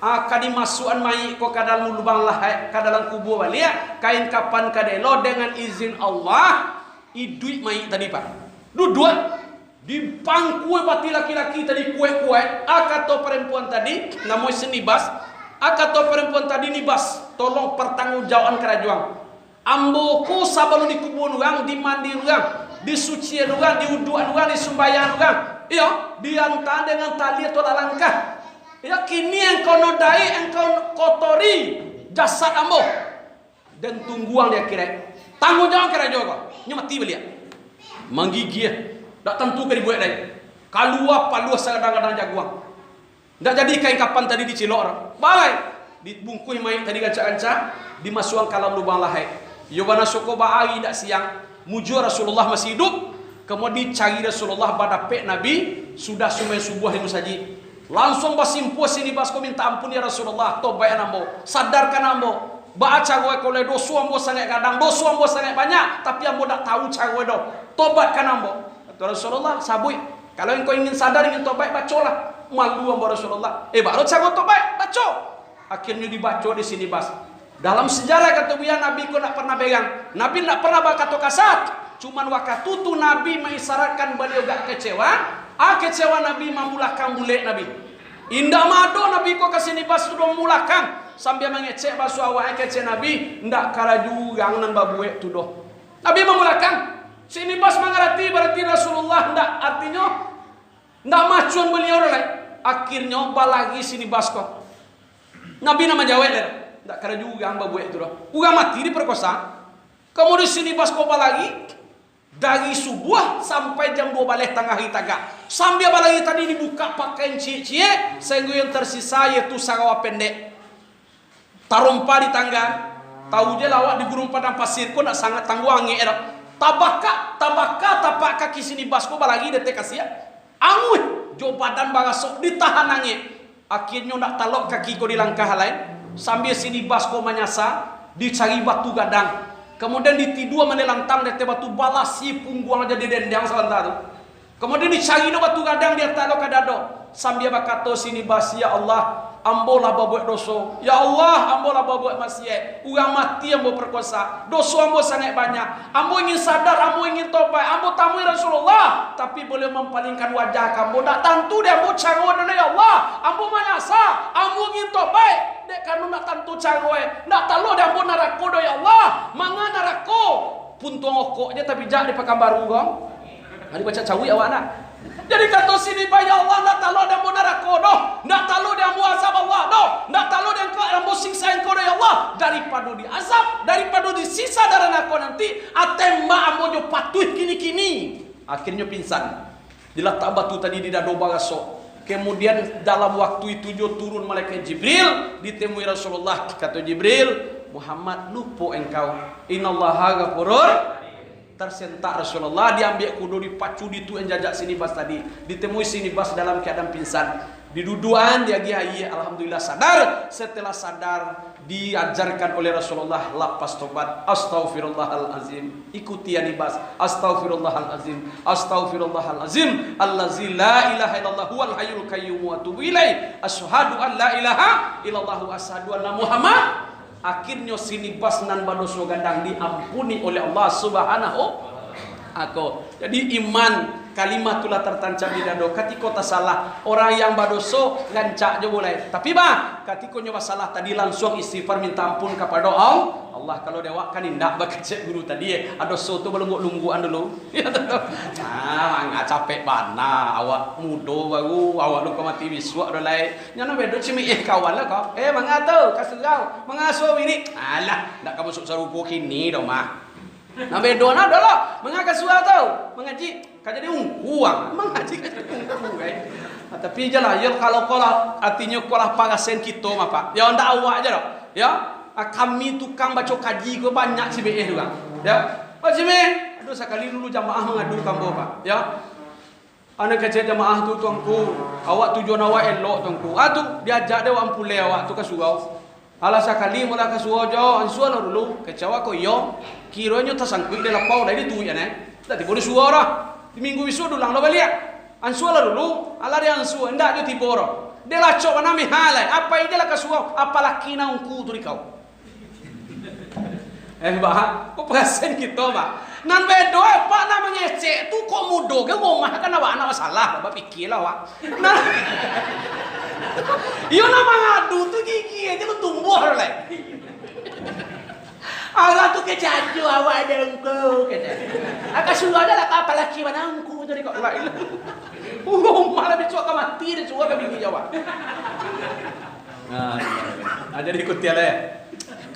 akan dimasukkan mayu ko ke dalam lubang lahai, ke dalam kubur balia. Kain kapan kadelo dengan izin Allah idui mayu tadi Pak. Dua dipangkui bati laki-laki tadi kueh-kueh. Akato perempuan tadi namanya senibas. Akato perempuan tadi nibas, tolong pertanggungjawaban kerajaan. Amboku sabalun dikubur orang, dimandi orang, disuci orang, diuduan orang, disumbayan orang. Iya, diantar dengan tali atau langkah. Ya kini engkau nodai, engkau kotori jasad ambo. Dan tungguang dia kira. Tanggung jawab kerajaan kau. Nyemati belia. Menggigih. Tak tentu ke dibuat lagi. Kalua palua kadang-kadang jaguang. Ndak jadi kain kapan tadi dicilok orang. Balai dibungkus mayat tadi ganca-ganca dimasukkan ke dalam lubang lahai. Yobana soko baai dak siang muju Rasulullah masih hidup. Kemudian dicari Rasulullah pada pek Nabi sudah sumai subuh itu saja. Langsung basimpuh sini basko minta ampun ya Rasulullah, tobat ambo, sadarkan ambo. Baca gue kalau dosa ambo sangat kadang, dosa ambo sangat banyak, tapi ambo tak tahu cara gue do. Tobatkan ambo. Kata Rasulullah, sabui. Kalau engkau ingin sadar, ingin tobat, bacalah. Malu ambo Rasulullah. Baru cara tobat, baca. Akhirnya dibaca di sini bas. Dalam sejarah kata Buya Nabi ko nak pernah pegang. Nabi nak pernah berkata kasat. Cuman waktu itu Nabi mengisyaratkan beliau gak kecewa. Kecewa Nabi memulakan bulet Nabi. Indah mado Nabi ko kasih nibas sudah memulakan. Sambil mengecek basu awak kece Nabi. Ndak kara juga nan babuek tu doh. Nabi memulakan. Sini bas mengerti berarti Rasulullah ndak artinya ndak macuan beliau lain. Akhirnya balagi sini bas ko. Nabi nama jawab le. Ndak kara juga ang babuek tu doh. Uga mati diperkosa. Kemudian sini bas ko balagi. Dari subuh sampai jam 2 balik tengah hari tagak. Sambil balagi tadi dibuka pakaian cie-cie. Sehingga yang tersisa yaitu sarawa pendek. Tarumpa di tangga. Tahu je lawak di gurung padang pasir ko nak sangat tangguangi era. Tapak kaki sini basko balagi detek kasih. Angui jo badan bagasok ditahan angin. Akhirnya nak talok kaki ko di langkah lain. Sambil sini basko menyasar dicari batu gadang. Kemudian ditidua menelantang dari batu balasi pungguang aja di dendang sebentar tu. Kemudian dicari no batu gadang dia talok ke dado. Sambil bakato sini bas ya Allah, ambolah babuat dosa. Ya Allah, ambolah babuat maksiat. Orang mati ambo perkosa. Dosa ambo sangat banyak. Ambo ingin sadar, ambo ingin tobat. Ambo tamui Rasulullah, tapi boleh mempalingkan wajah kamu. Tak tentu dia ambo cangwa ya Allah. Ambo menyasa, ambo ingin tobat. Dek kanu nak tentu cangwa. Nak tahu dia ambo narako do ya Allah. Manga narako. Puntung okok dia tapi jak di Pekanbaru gong. Hari baca cawi awak nak. Jadi kata sini bayar Allah nak tahu dia ambo narako do. Nak tahu dia ambo azab Allah do. Nak tahu dia ambo siksa engkau do ya Allah. Daripada di azab, daripada disisa darah nako nanti atemba ambo jo patuh kini-kini. Akhirnya pingsan. Diletak batu tadi di dado bagasok. Kemudian dalam waktu itu jo turun malaikat Jibril, ditemui Rasulullah. Kata Jibril, Muhammad lupa engkau. Innallaha ghafurur. Tersentak Rasulullah, diambil kudu dipacu ditu jajak sini bas tadi. Ditemui sini bas dalam keadaan pingsan. Diduduan dia giai, alhamdulillah sadar. Setelah sadar diajarkan oleh Rasulullah lapas tobat. Astaghfirullahalazim. Ikuti ya nibas. Astaghfirullahalazim. Astaghfirullahalazim. Allazi la ilaha illallah huwal hayyul qayyum wa atubu ilaih. Asyhadu an la ilaha illallah wa asyhadu anna Muhammad akhirnya sinibas nan badoso gandang diampuni oleh Allah Subhanahu aku. Jadi iman kalimatullah tertancap di dado. Ketika tak salah orang yang badoso gancak je boleh. Tapi ketika nyoba salah tadi langsung istighfar minta ampun kepada Allah. Kalau dewa kan indak bakecek guru tadi ada soto belunggu-lungguan dulu. Ya tetap. Enggak capek bana awak mudo baru awak lu mati biswa do lai. Nyana bedo cimi kawan lah kau. Mangga tu kasih kau. Mangasuh ini. Alah, ndak kamu masuk saruko kini do mah. Nah bedo na do lo. Mangga suah tau. Mengaji jadi ungkuang. Mengaji jadi ungku tapi jelah ya kalau artinya kolah pagasen kita mah Pak. Ya ndak awak aja do. Ya. Kami tukang baca kaji gue banyak si BE juga. Ya. Pak Jimmy, aduh sekali dulu jamaah mengadu kamu Pak. Ya. Anak kecil jamaah tu tuanku, awak tujuan awak elok tuanku. Tu diajak dia awak ampule awak tu ke surau. Alah sekali mula ke surau jo, ansual dulu. Kecewa ko yo. Kiranya tersangkut di lapau dari tu ya ne. Dah tiba di surau dah. Di minggu bisu dulang lo balik. Ansual dulu, alah dia ansual ndak jo tiba ora. Dia lacok mana mihalai. Apa ini lah ke surau? Apa laki na ungku tu dikau. Kok perasan kita nan bedo pak namanya cek tu kok mudo ke ngomah kan awak anak masalah bapak pikir lah awak nah iyo nama ngadu tu gigi aja lu tumbuh lah awak tu kecaju awak ada engkau kata agak suruh ada lah apa laki mana engkau jadi kok lah malah bicu akan mati dia suruh ke bini awak nah jadi ikut dia lah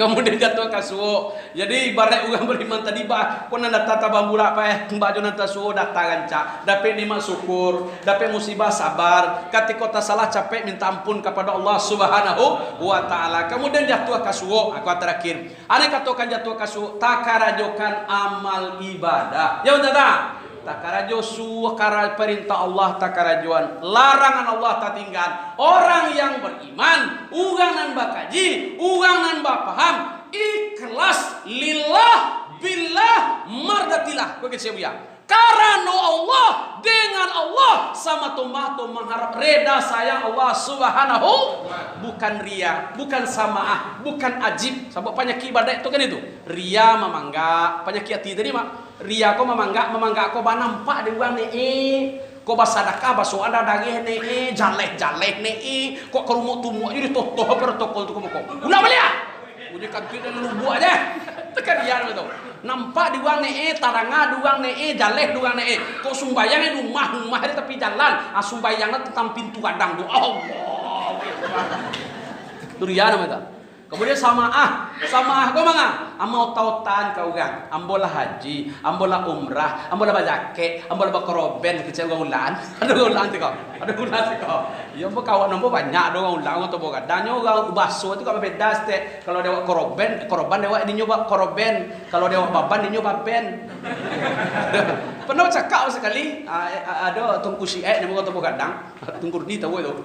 kemudian jatuh kasuo. Jadi ibarat orang beriman tadi kau nak tata bambula baju nanti suo data ganca, dapat nikmat syukur, dapat musibah sabar. Ketika tak salah capek minta ampun kepada Allah Subhanahu wa taala. Kemudian jatuh kasuo. Aku terakhir. Ane katakan jatuh kasuo tak karajokan amal ibadah. Ya betul tak? Takarajo suakara perintah Allah takarajuan larangan Allah tak tinggal orang yang beriman ugangan bakaji ugangan bapaham ikhlas lillah billah mardatilah karena Allah dengan Allah sama tombah mengharap reda sayang Allah Subhanahu bukan ria bukan samaah bukan ajib sebab penyakit ibadah itu kan itu ria memangga penyakit hati tadi mak ria ko memangga ko nampak di uang ko basadakah baso ada daging jaleh kok kerumuk tumuk jadi toh protokol tu kok ulah balik punya kaki dan lubu aja tekan dia betul nampak di uang taranga di uang jaleh di uang kok sumbayang di rumah di tepi jalan sumbayangnya tentang pintu kadang doa Allah durian betul. Kemudian samaah kau manga, amau tautan kau gang, ambola haji, ambola umrah, ambola bajake, ambola bakoroben kecil kau ulan, ada ulan tu kau. Ya kawan nombor banyak dong ulan atau boga. Danyo kau baso itu kau beda sete. Kalau dewa korban dewa ini nyoba koroben, kalau dewa baban ini nyoba ben. Pernah cakap sekali ada tungku siek nama kau boga dang, tungku ni tahu itu.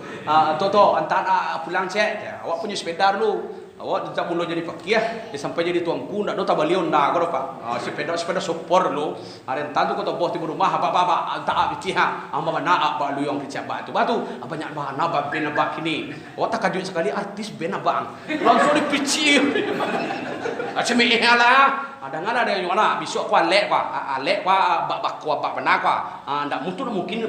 Toto antara pulang cek, awak punya sepeda dulu. Awak tak mula jadi fakir, sampai jadi tuanku nak do tabalion dah kau pak. Sepeda sopor dulu. Ada tantu kau bos di rumah apa tak biciha. Amba mana apa lu yang kecap batu. Banyak bahan apa ben apa kini. Awak tak kaji sekali artis ben abang. Langsung dipicir. Macam ni lah. Ada yang mana besok kau alek kau bak benar kau. Ndak mungkin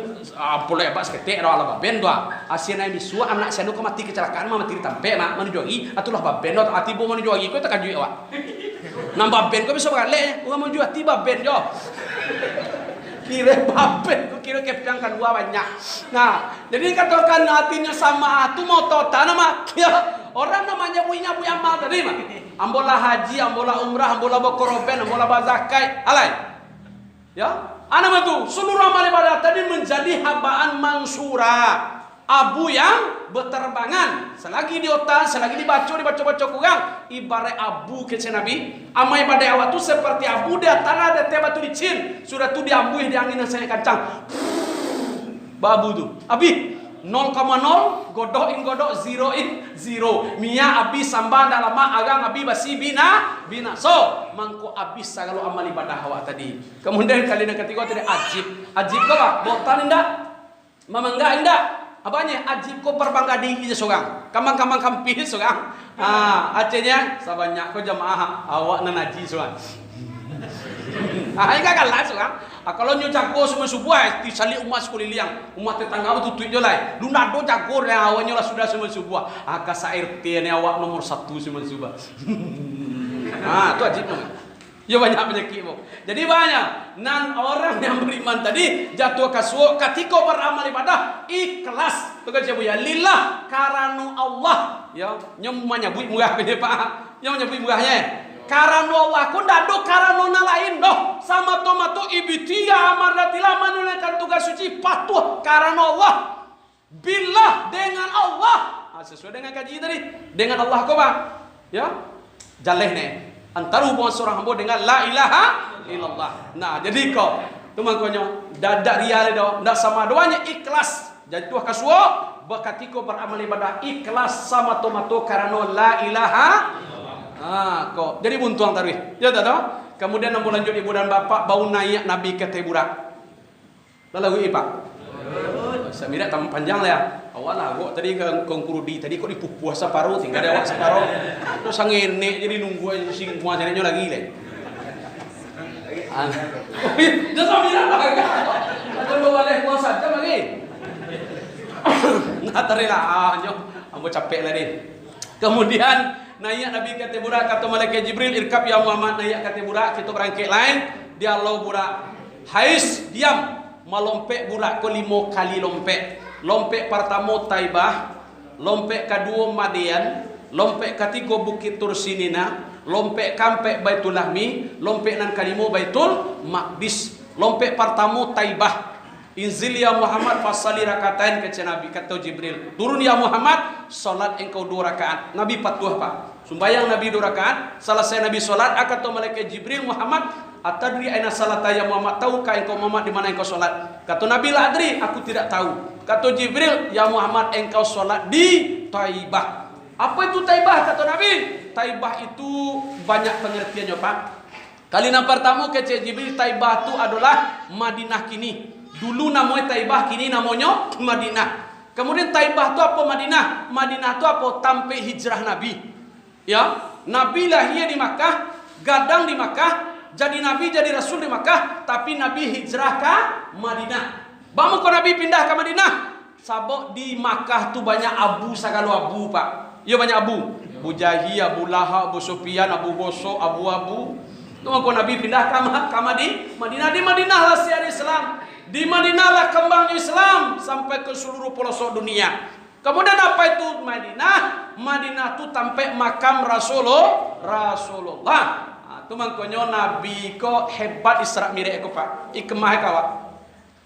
boleh bak seketik dah lah ben doa. Asyik naik besok anak saya kau mati kecelakaan mati ditampe mana jogi atulah ben do atibo mana jogi kau tak kaji awak. Nambah ben kau besok alek orang mau jual tiba ben jo. Kira baben, kau kira kepang kan dua banyak. Nah, jadi katakan hatinya sama tu mau total nama. Ya, orang namanya punya amal tadi mah. Ambola haji, ambola umrah, ambola bakoroben, ambola bazakai, alai. Ya, anak itu seluruh amal ibadah tadi menjadi habaan mansura. Abu yang berterbangan selagi di otak, selagi dibaca kurang ibarat abu kece Nabi amai pada awak tu seperti abu di tanah ada teh batu licin sudah tu diambuih di angin yang sangat kencang babu tu abi 0,0 godok in godok 0 in 0 mia abi sambal dalam agang abi basi bina so mangko abis kalau amal ibadah awak tadi kemudian kali yang ketiga tadi ajib kau botan indah memangga indah Abangnya ajib ko berbangga diri seorang. Kamang-kamang kampir seorang. Acehnya sabanyak ko jamaah awak nanaji seorang. Enggak kalah seorang. Kalau nyo jago semua subuh disali umat sekuliliang, umat tetangga tu tujuh lai. Lu nado jago yang awaknya lah sudah semua subuh. Kasa RT ni awak nomor 1 semua subuh. Tu ajib namanya. Ya banyak penyakit bu. Jadi banyak. Nan orang yang beriman tadi jatuh kasuh ketika beramal ibadah ikhlas. Tu kan siapa ya? Lillah karena Allah. Ya, nyamanya bui murah ni Pak. Nyamanya bui murahnya. Karena Allah ku ndado karena lain doh sama tomato ibitia amaratilah menunaikan tugas suci patuh karena Allah billah dengan Allah sesuai dengan kaji tadi dengan Allah kau bang ya jaleh nih antara hubungan seorang hamba dengan la ilaha illallah. Nah jadi kau tu makanya dadak rial doh ndak sama doanya ikhlas jatuh kasua bakatiko beramal ibadah ikhlas sama tomato karena la ilaha kok jadi buntuang tarwih ya tahu. Kemudian nombor lanjut ibu dan bapak bau naik nabi ke teburak lalu pak saya mira tamu panjang lah ya awal lah kok tadi ke kongkurudi tadi kok dipupuh separuh tinggal ada awak separuh terus ngene jadi nunggu aja sing muasannya lagi le jangan mira ada bawa leh puasa aja lagi nggak terilah ambo capek lah deh. Kemudian naik Nabi kata burak kata malaikat Jibril irkab ya Muhammad naik kata burak kita berangkat lain dia Allah burak hais diam melompek burak ke 5 kali lompek pertama Taibah lompek kedua Madian lompek ketiga Bukit Tursinina lompek kampek Baitul Lahmi lompek nan kalimo Baitul Maqdis lompek pertama Taibah Inzil ya Muhammad fasali rakatain ke Nabi kata Jibril turun ya Muhammad salat engkau 2 rakaat Nabi patuh pak sumbayang Nabi 2 rakaat selesai Nabi salat kata malaikat Jibril Muhammad atadri aina salata ya Muhammad tahukah engkau Muhammad di mana engkau salat kata Nabi la adri aku tidak tahu kata Jibril ya Muhammad engkau salat di Taibah. Apa itu Taibah kata Nabi? Taibah itu banyak pengertiannya pak. Kali yang pertama ke Jibril Taibah itu adalah Madinah kini. Dulu namanya Taibah, kini namanya Madinah. Kemudian Taibah itu apa Madinah? Madinah itu apa? Tampai hijrah Nabi. Ya, Nabi lahir di Makkah, gadang di Makkah, jadi Nabi, jadi Rasul di Makkah, tapi Nabi hijrah ke Madinah. Bamu kok Nabi pindah ke Madinah? Sabok di Makkah tu banyak abu sagala abu pak. Ya banyak abu. Abu Jahi, Abu Lahab, Abu Sufyan, Abu Boso, Abu. Tu kok Nabi pindah ke Madinah. Di Madinah lah siar Islam. Di Madinah lah kembang Islam sampai ke seluruh pelosok dunia. Kemudian apa itu Madinah? Madinah itu sampai makam Rasulullah. Itu makanya Nabi kok hebat Isra Mi'raj ko pak. Ikmah kawak.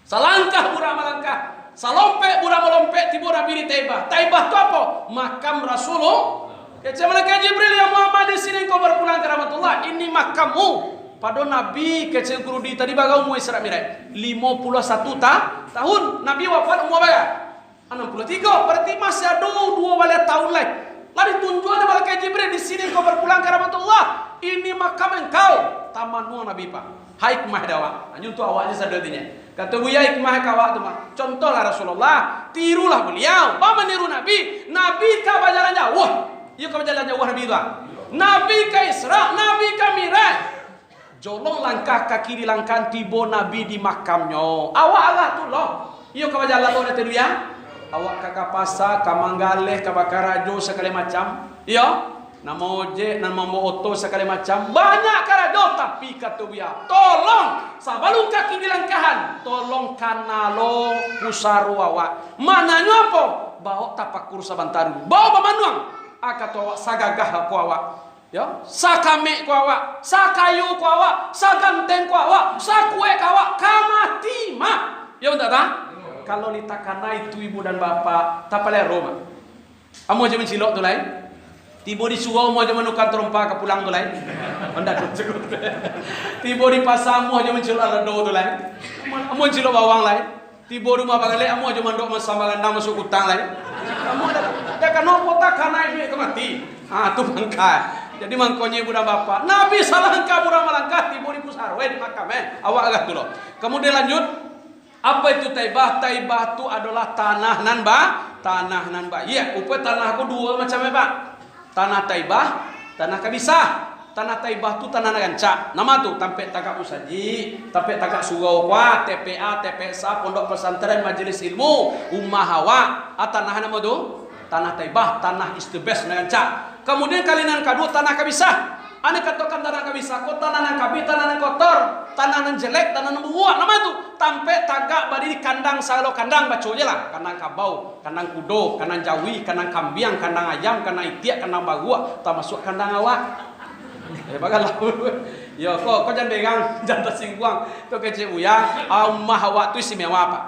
Salangkah burang malangkah. Salompek burang melompek tiba Nabi di Taibah. Taibah itu apa? Makam Rasulullah. Kata malaikat Jibril ya Muhammad di sini kau berpulang ke rahmatullah. Ini makammu. Pada Nabi kecil kurudi tadi bagau umur Isra Mi'raj 51 tahun Nabi wafat umur berapa? 63 berarti masih ada 2 tahun lagi. Lalu tunjuk ada malaikat Jibril di sini kau berpulang ke rahmatullah. Ini makam engkau taman Nabi pak. Hikmah dakwah. Hanya untuk awaknya sadatinya. Kata buya hikmah kawak tu mah. Contohlah Rasulullah, tirulah beliau. Apa meniru Nabi? Nabi ka berjalan jauh. Ya ka berjalan jauh Nabi itu. Nabi ka Isra, Nabi ka Mi'raj. Jolong langkah kaki dilangkan tiba Nabi di makamnya. Awak Allah tu loh. Iyo kau jalan tu nanti ya. Awak kakak pasar, kamanggaleh, kabakarajo sekali macam. Iyo. Nama ojek, nama motor sekali macam. Banyak karajo tapi kata dia. Tolong sabalung kaki dilangkahan. Tolong kanalo pusaru awak. Mananya apa? Bawa tapakur sabantaru. Bawa pamanuang. Kata awak sagagah aku awak. Ya, sakame ku awak, sakayu ku awak, saganteng ku awak, sakue ku awak, kamati mah. Ya betul tak? Kalau ditakana itu ibu dan bapak, tapale Roma. Amo aja mencilok tu lain. Tiba di suau mau aja menukar terompa ke pulang tu lain. Anda tu cukup. Tiba di pasar amo aja mencilok alado tu lain. Amo mencilok bawang lain. Tiba rumah bagale amo aja mandok masambangan nama masuk utang lain. Amo dah kan opo takana ibu kemati. Tu bangkai. Jadi mangkonya ibu dan bapak. Nabi salangkah burang malangkah tiba di pusarwe di makam. Awak agak dulu. Kemudian lanjut. Apa itu taibah? Taibah itu adalah tanah nan ba. Tanah nan ba. Iya, upaya tanah aku dua macam apa? Tanah taibah, tanah kabisah. Tanah taibah tu tanah ganca. Nama tu tampek tagak usaji, tampek tagak surau wa, TPA, TPSA, pondok pesantren, majelis ilmu, ummah hawa. Tanah nama tu? Tanah taibah, tanah is the best ganca. Kemudian kalian kedua tanah kabisah. Ane katakan tanah kabisah, kau tanah nan kabi, tanah nan kotor, tanah nan jelek, tanah nan buah. Nama tu tampek tagak badi di kandang salo kandang baco je lah. Kandang kabau, kandang kudo, kandang jawi, kandang kambiang, kandang ayam, kandang itiak, kandang bagua, termasuk kandang awak. Bagalah. Yo, kau jangan pegang, jangan tersinggung. Tu kecil buya, ummah awak tu istimewa apa?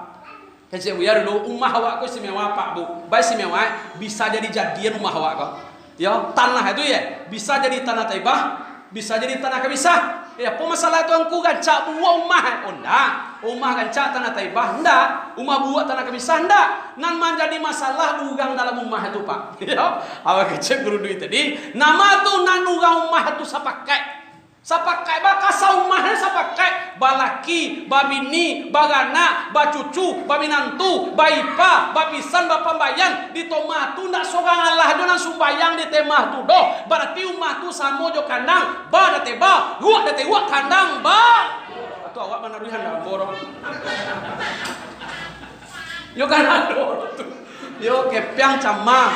Kecil buya dulu, ummah awak tu istimewa apa, Bu? Baik istimewa, bisa jadi jadian ummah awak kau. Ya, tanah itu ya bisa jadi tanah taibah, bisa jadi tanah kabisah. Ya, masalah itu angku gancak buah ummah. Oh, enggak. Ummah gancak tanah taibah, enggak. Ummah buah tanah kabisah, enggak. Nan menjadi masalah dugang dalam ummah itu, Pak. Ya, awak kecil guru duit tadi. Nama tu nan dugang ummah itu sapakai. Sapakai bakasa ummahnya sapakai. Balaki, babini, bagana, bacucu, babinantu, baipa, bapisan, bapambayan. Di tomah tu ndak sogang Allah do nan sumbayang di temah tu doh. Berarti ummah tu samo jo kandang, ba date ba, gua date gua kandang ba. Atau awak mana ruihan dah borong. Yo kan ado tu. Yo kepiang cama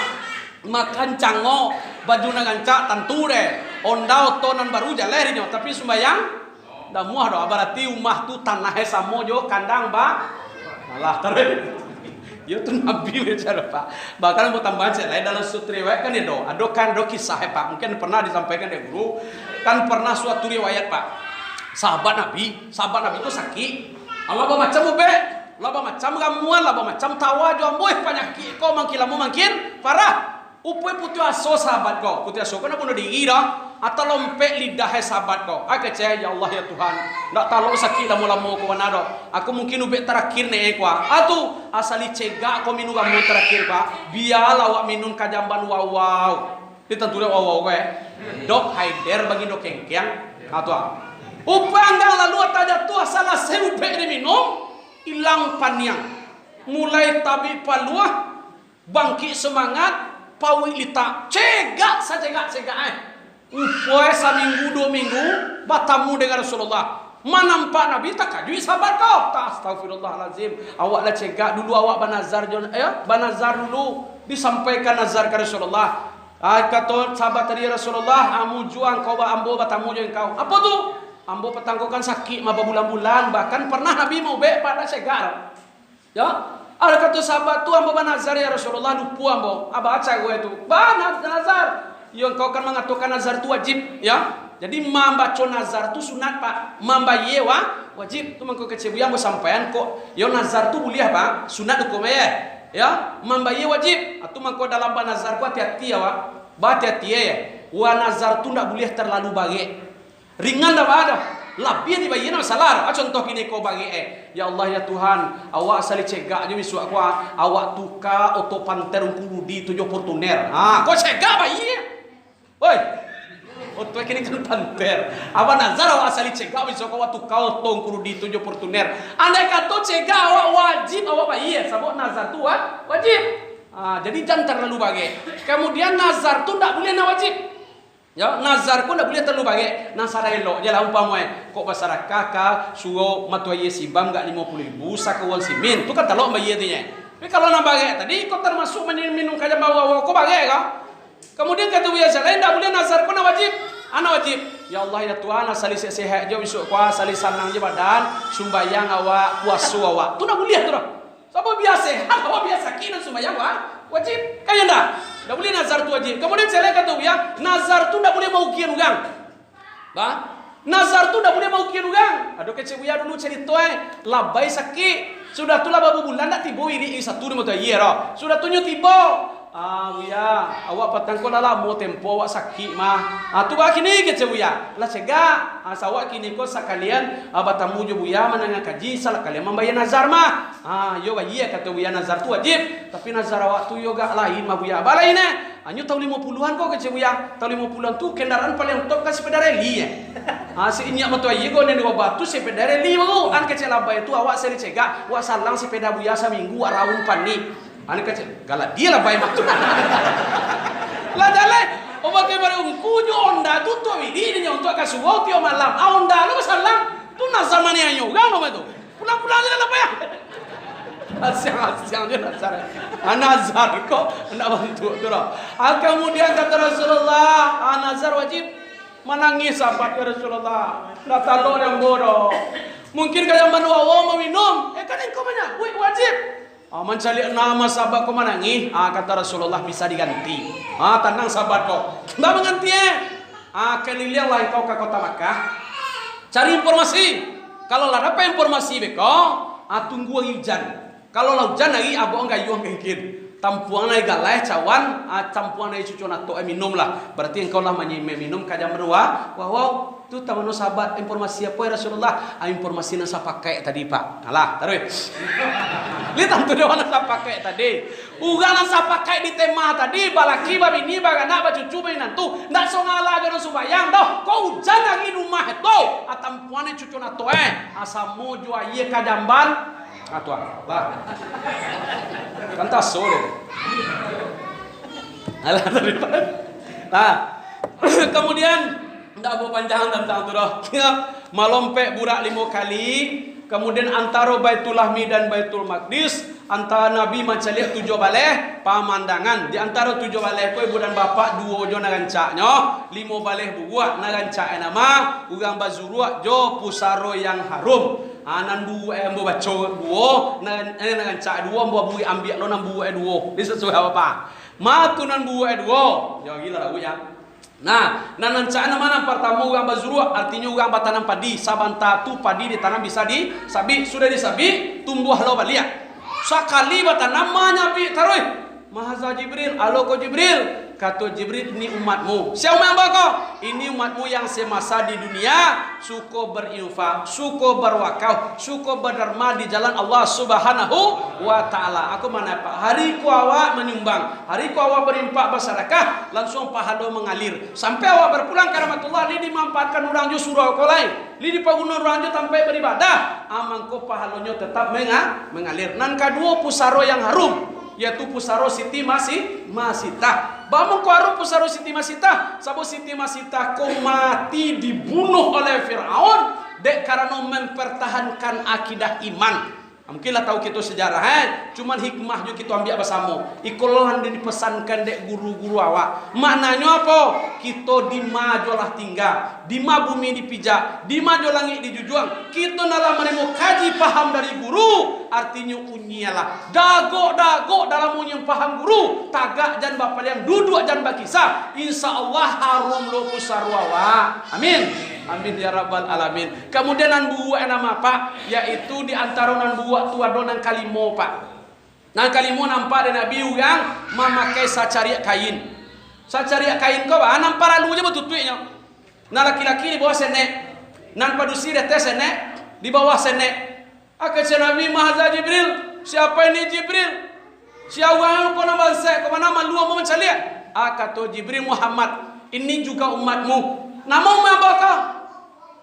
makan cango baju naganca tentu deh. Ondau tonan baru jalan nyo tapi sumbayang dah muah doa berarti ummah tu tanahnya samo jo kandang ba malah terus yo tu nabi bicara Pak bahkan mau tambahan saya lain dalam suatu riwayat kan itu ada kisah Pak mungkin pernah disampaikan dari guru kan pernah suatu riwayat Pak sahabat nabi itu sakit Allah macam ube laba macam gamuan laba macam tawa jo amboy penyakit kau makin parah upwe putih aso sahabat kau putih aso kena bunuh diri dah atau lompek lidah sahabat kau. Aku caya ya Allah ya Tuhan. Ndak tahu sakit lama-lama ko manado. Aku mungkin ubek terakhir ne kwa. Atu asali cegak ko minum gamu terakhir Pak. Biar awak minum kajamban wow. Ditentunya wow kowe. Dok haider bagi dok kengkeng. Atu. Upandang lalu ataja tu salah serubek ni minum hilang paniang. Mulai tabi paluah bangkit semangat pawi lita. Cegak Upaya seminggu 2 minggu bertemu dengan Rasulullah. Menampak Nabi tak kajui sahabat kau. Tak astagfirullahalazim. Awak lah cegak dulu awak banazar banazar dulu disampaikan nazar ke Rasulullah. Kata sahabat tadi Rasulullah, amu juang kau ambo bertemu dengan kau. Apa tu? Ambo petangguhkan sakit maba bulan-bulan bahkan pernah Nabi mau be pada segar. Ya. Ada kata sahabat tu ambo banazar ya Rasulullah lupa ambo. Aba aca gue tu. Banazar. Yang kau kan mengatakan nazar itu wajib, ya. Jadi membaca nazar itu sunat Pak, membayar wajib. Itu mengkau kecil yang bersampaian kok. Yo nazar itu boleh Pak, sunat hukumnya ya. Membayar wajib. Atau mengkau dalam nazar ku hati-hati ya Pak, hati-hati ya. Wa nazar itu tidak boleh terlalu bagi. Ringan dah ada. Lebih dibayar masalah. Contoh ini kau bagi ya Allah ya Tuhan, awak asal cegak je bisu aku, awak tuka auto panter di 7 Fortuner. Kau cegak bayi. Oi, auto kini kan panter. Apa nazar awak asal cegak bisu aku waktu kau tong di 7 Fortuner. Andai kata cegak awak wajib awak bayi. Sabuk nazar tu wajib. Jadi jangan terlalu bagi. Kemudian nazar tu tak boleh nak wajib. Ya, nazar pun tak boleh terlalu bagi. Nazar elok je lah umpama kok pasar kakak suruh matuai sibam gak 50.000 sakawan simin. Tu kan telok bayi tu nya. Tapi kalau nak bagi tadi kau termasuk minum kajam bawa kau bagi kau. Kemudian kata biasa lain tak boleh nazar pun wajib. Anak wajib. Ya Allah ya Tuhan asal sehat je besok kuah asal sanang je badan sumbayang awak puasa awak. Tu nak boleh tu dah. Siapa biasa? Awak biasa kina sumbayang wajib. Kan dah. Tak boleh nazar tu wajib. Kemudian saya kata ya, nazar tu tak boleh mau kian ugang. Nazar tu tak boleh mau kian ugang. Aduh kecil buya dulu cerita labai sakit. Sudah tu lah beberapa bulan tak tiba ini satu ni motor iya sudah tu tiba. Buya, awak patang ko lala mo tempo awak sakit mah. Tu ba kini kecil buya. Lah cegak. Sawak kini ko sakalian batamu jo buya menengah kaji salah kalian membayar nazar mah. Yo iya kata buya nazar tu wajib. Tapi nazar awak tu yo gak lain mah buya. Balai ne. Anyo tahun 50-an kok ke Cibuyang. Tahun 50-an tuh kendaraan paling top kan sepeda rally ya. Si inyak matu ayi go neni batu sepeda rally mau. An kecil apa itu awak seri cegak, wa salang sepeda biasa minggu wa raun pani. An kecil galak dia lah bay matu. Lah jale, o bagai bare unkunyo onda tu to widi nya untuk kasuo tio malam. Onda lu salang tu na zamani anyo gang no itu. Pulang-pulang aja lah ya. Asyang dia nazar. Nazar kok ndak bantu tu lah. Kemudian kata Rasulullah, nazar wajib menangis sahabat ya Rasulullah. Ndak tahu yang bodoh. Mungkin kaya manuwa mau minum, kan engkau banyak. Wajib. Mencari nama sahabat kau menangis. Kata Rasulullah bisa diganti. Tenang sahabat kau. Ndak mengganti keliling lah kau ke kota Makkah. Cari informasi. Kalau lah dapat informasi beko, tunggu hujan. Kalau hujan lagi abang enggak yuang mungkin. Tampuan lagi galai cawan, tampuan lagi cucu nato minum lah. Berarti engkau lah minum kajam berdua. Wow, tu tamanu sahabat informasi apa ya Rasulullah? Informasi nasa pakai tadi Pak. Alah, terus. Lihat tu dia nasa pakai tadi. Uga nasa pakai di tema tadi. Balaki babini bagana bacucu bainantu. Ndak songala jono subayang dah. Kau hujan lagi rumah itu. Tampuan lagi cucu nato asamu jua ye kajamban. Atau lah, kan tak sore. Alah daripada. Nah, kemudian tidak mau panjang tentang tu dah. Malompe burak 5 kali. Kemudian antara Baitul Lahmi dan Baitul Maqdis, antara Nabi mencari 7 baleh pamandangan. Di antara 7 baleh ko ibu dan bapak 2 jo nagancaknya, 5 baleh buat nagancak nama, ugang bazurua jo pusaro yang harum. Nan bu embo baco duo nan cak duo embo bui ambiak lo nan bu duo ini sesuai apa matu nan bu duo ya gila lah ya. Nah nan cak mana pertama ugang bazurua artinya ugang batanam padi sabanta tu padi ditanam bisa disabi sudah disabi tumbuh lo balia sekali batanam namanya bi taruh Mahaza Jibril alo ko Jibril kata Jibril ini umatmu. Siapa yang bakal? Ini umatmu yang semasa di dunia suko berinfak, suko berwakaf, suko berderma di jalan Allah Subhanahu wa taala. Aku mana Pak? Hari ku awak menyumbang, hari ku awak berinfak bersedekah, langsung pahala mengalir. Sampai awak berpulang ke rahmatullah, li dimanfaatkan orang jo surau kolai. Li di pagunung orang jo sampai beribadah, amangko pahalanya tetap mengalir. Nan kedua pusaro yang harum. Yaitu pusaro Siti Masitah. Bamang ko harum pusaro Siti Masitah. Sabo Siti Masitah ko mati dibunuh oleh Firaun dek karena mempertahankan akidah iman. Mungkinlah tahu kita sejarah cuman hikmah juga kita ambil bersama. Ikolah yang dipesankan dek guru-guru awak. Maknanya apa? Kita di majolah tinggal, di ma bumi dipijak, di majo langit dijujuang. Kita dalam menemu kaji paham dari guru, artinya unyalah. Dago dalam yang paham guru, tagak jan bapak yang duduk jan bakisah. Insya Allah harum lo pusarwawa. Amin. Amin ya rabbal alamin. Kemudian nan buah nama Pak, yaitu di antara nan buah tu ada nan kalimo Pak. Nan kalimo nampak ada Nabi yang memakai sacariak kain. Sacariak kain kau Pak, nampak lalu je betutuiknya. Nan laki-laki di bawah senek, nan padusi di atas senek, di bawah senek. Akhirnya Nabi Mahaza Jibril, siapa ini Jibril? Siapa yang kau nama saya? Kau nama lu mau mencari? Kata Jibril Muhammad, ini juga umatmu. Namamu apa kau?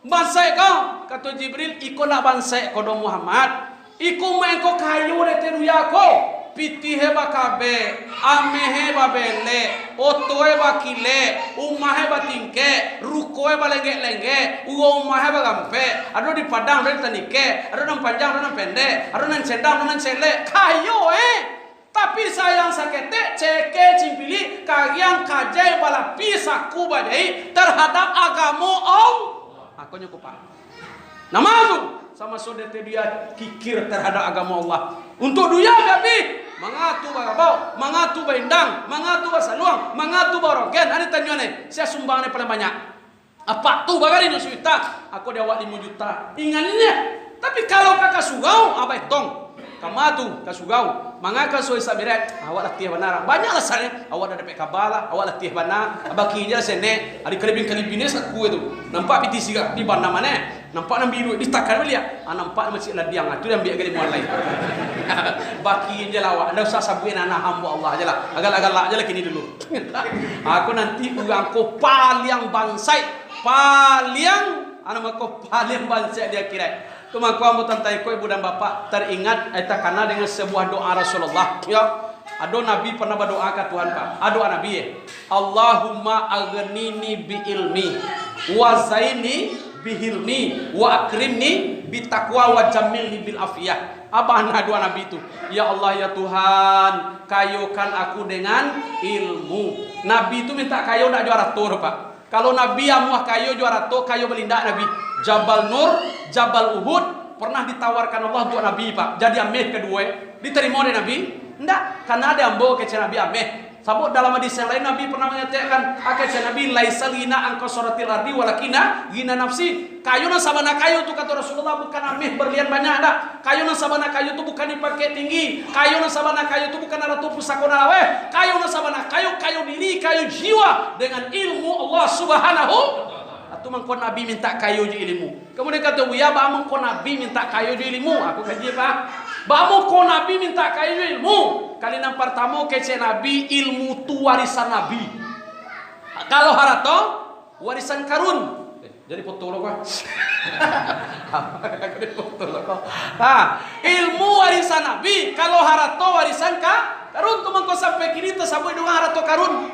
Bansai kau, kata Jibril, iko nak bansai kau dong Muhammad. Iko main kau kayu rete duya kau. Piti heba kabe, ame heba bele, oto heba kile, umah heba tingke, ruko heba lengge, umah heba gampe. Ada di padang, ada di tanike, ada yang panjang, ada yang pendek, ada yang cendang, ada yang celek. Kayu tapi sayang sakete ceke cimpili kagian kajai bala pisaku bajai terhadap agamu aku nyukup Pak. Nama tu sama saudara dia kikir terhadap agama Allah. Untuk dunia tapi mangatu bagabau, mangatu baindang, mangatu basaluang, mangatu barogen. Ani tanya nih, saya sumbang paling banyak. Apa tu bagari nyusuita? Aku dia awak 5 juta. Ingatnya. Tapi kalau kakak sugau, apa tong? Kamatu kasugau mangaka soy sabiret awak latih benar banyak alasannya awak ada dapat kabala awak latih benar abaki je sene ada kelibin-kelibinnya saku itu nampak piti siga di bana mana Nampak Nabi duduk ditakan balik. Nampak masjid ladiang tu dia ambil kali muat lain. Baki je lah awak. Dah usah sabuin anak hamba Allah je lah. Agak-agak je lah kini dulu. Aku nanti orang ko paling bangsai, paling kau paling bangsai dia kira. Cuma aku ambil tentang kau ibu dan bapa teringat eta karena dengan sebuah doa Rasulullah. Ya, ada Nabi pernah berdoa ke Tuhan Pak. Doa Nabi. Allahumma aghnini bi ilmi wa zaini bi hilmi wa akrimni bi taqwa wa jamilni bil afiyah. Apa doa Nabi itu? Ya Allah ya Tuhan, kayukan aku dengan ilmu. Nabi itu minta kayu nak juara tur Pak. Kalau Nabi amuah kayu juara tur, kayu melindak Nabi. Jabal Nur, Jabal Uhud pernah ditawarkan Allah untuk Nabi Pak. Jadi ameh kedua, diterima oleh Nabi? Enggak, karena ada ambo kece Nabi ameh. Sabut dalam hadis yang lain Nabi pernah menyatakan, kece Nabi laisal ghina an kasratil ardi walakina ghina nafsi. Kayu na sabana kayu itu kata Rasulullah bukan ameh berlian banyak dah. Kayu na sabana kayu itu bukan dipakai tinggi. Kayu na sabana kayu itu bukan ada tupu sakona lawe. Kayu na sabana kayu diri, kayu jiwa dengan ilmu Allah Subhanahu. Atau mengkon Nabi minta kayu je ilmu. Kemudian kata ya ba mengkon Nabi minta kayu je ilmu. Aku kaji Pak. Ba mengkon Nabi minta kayu je ilmu. Kali yang pertama kece Nabi ilmu tu warisan Nabi. Kalau harato warisan karun. Jadi foto lo kok. Jadi foto lo kok. Ilmu warisan Nabi. Kalau harato warisan karun tu mengkon sampai kini tersambung dengan harato karun.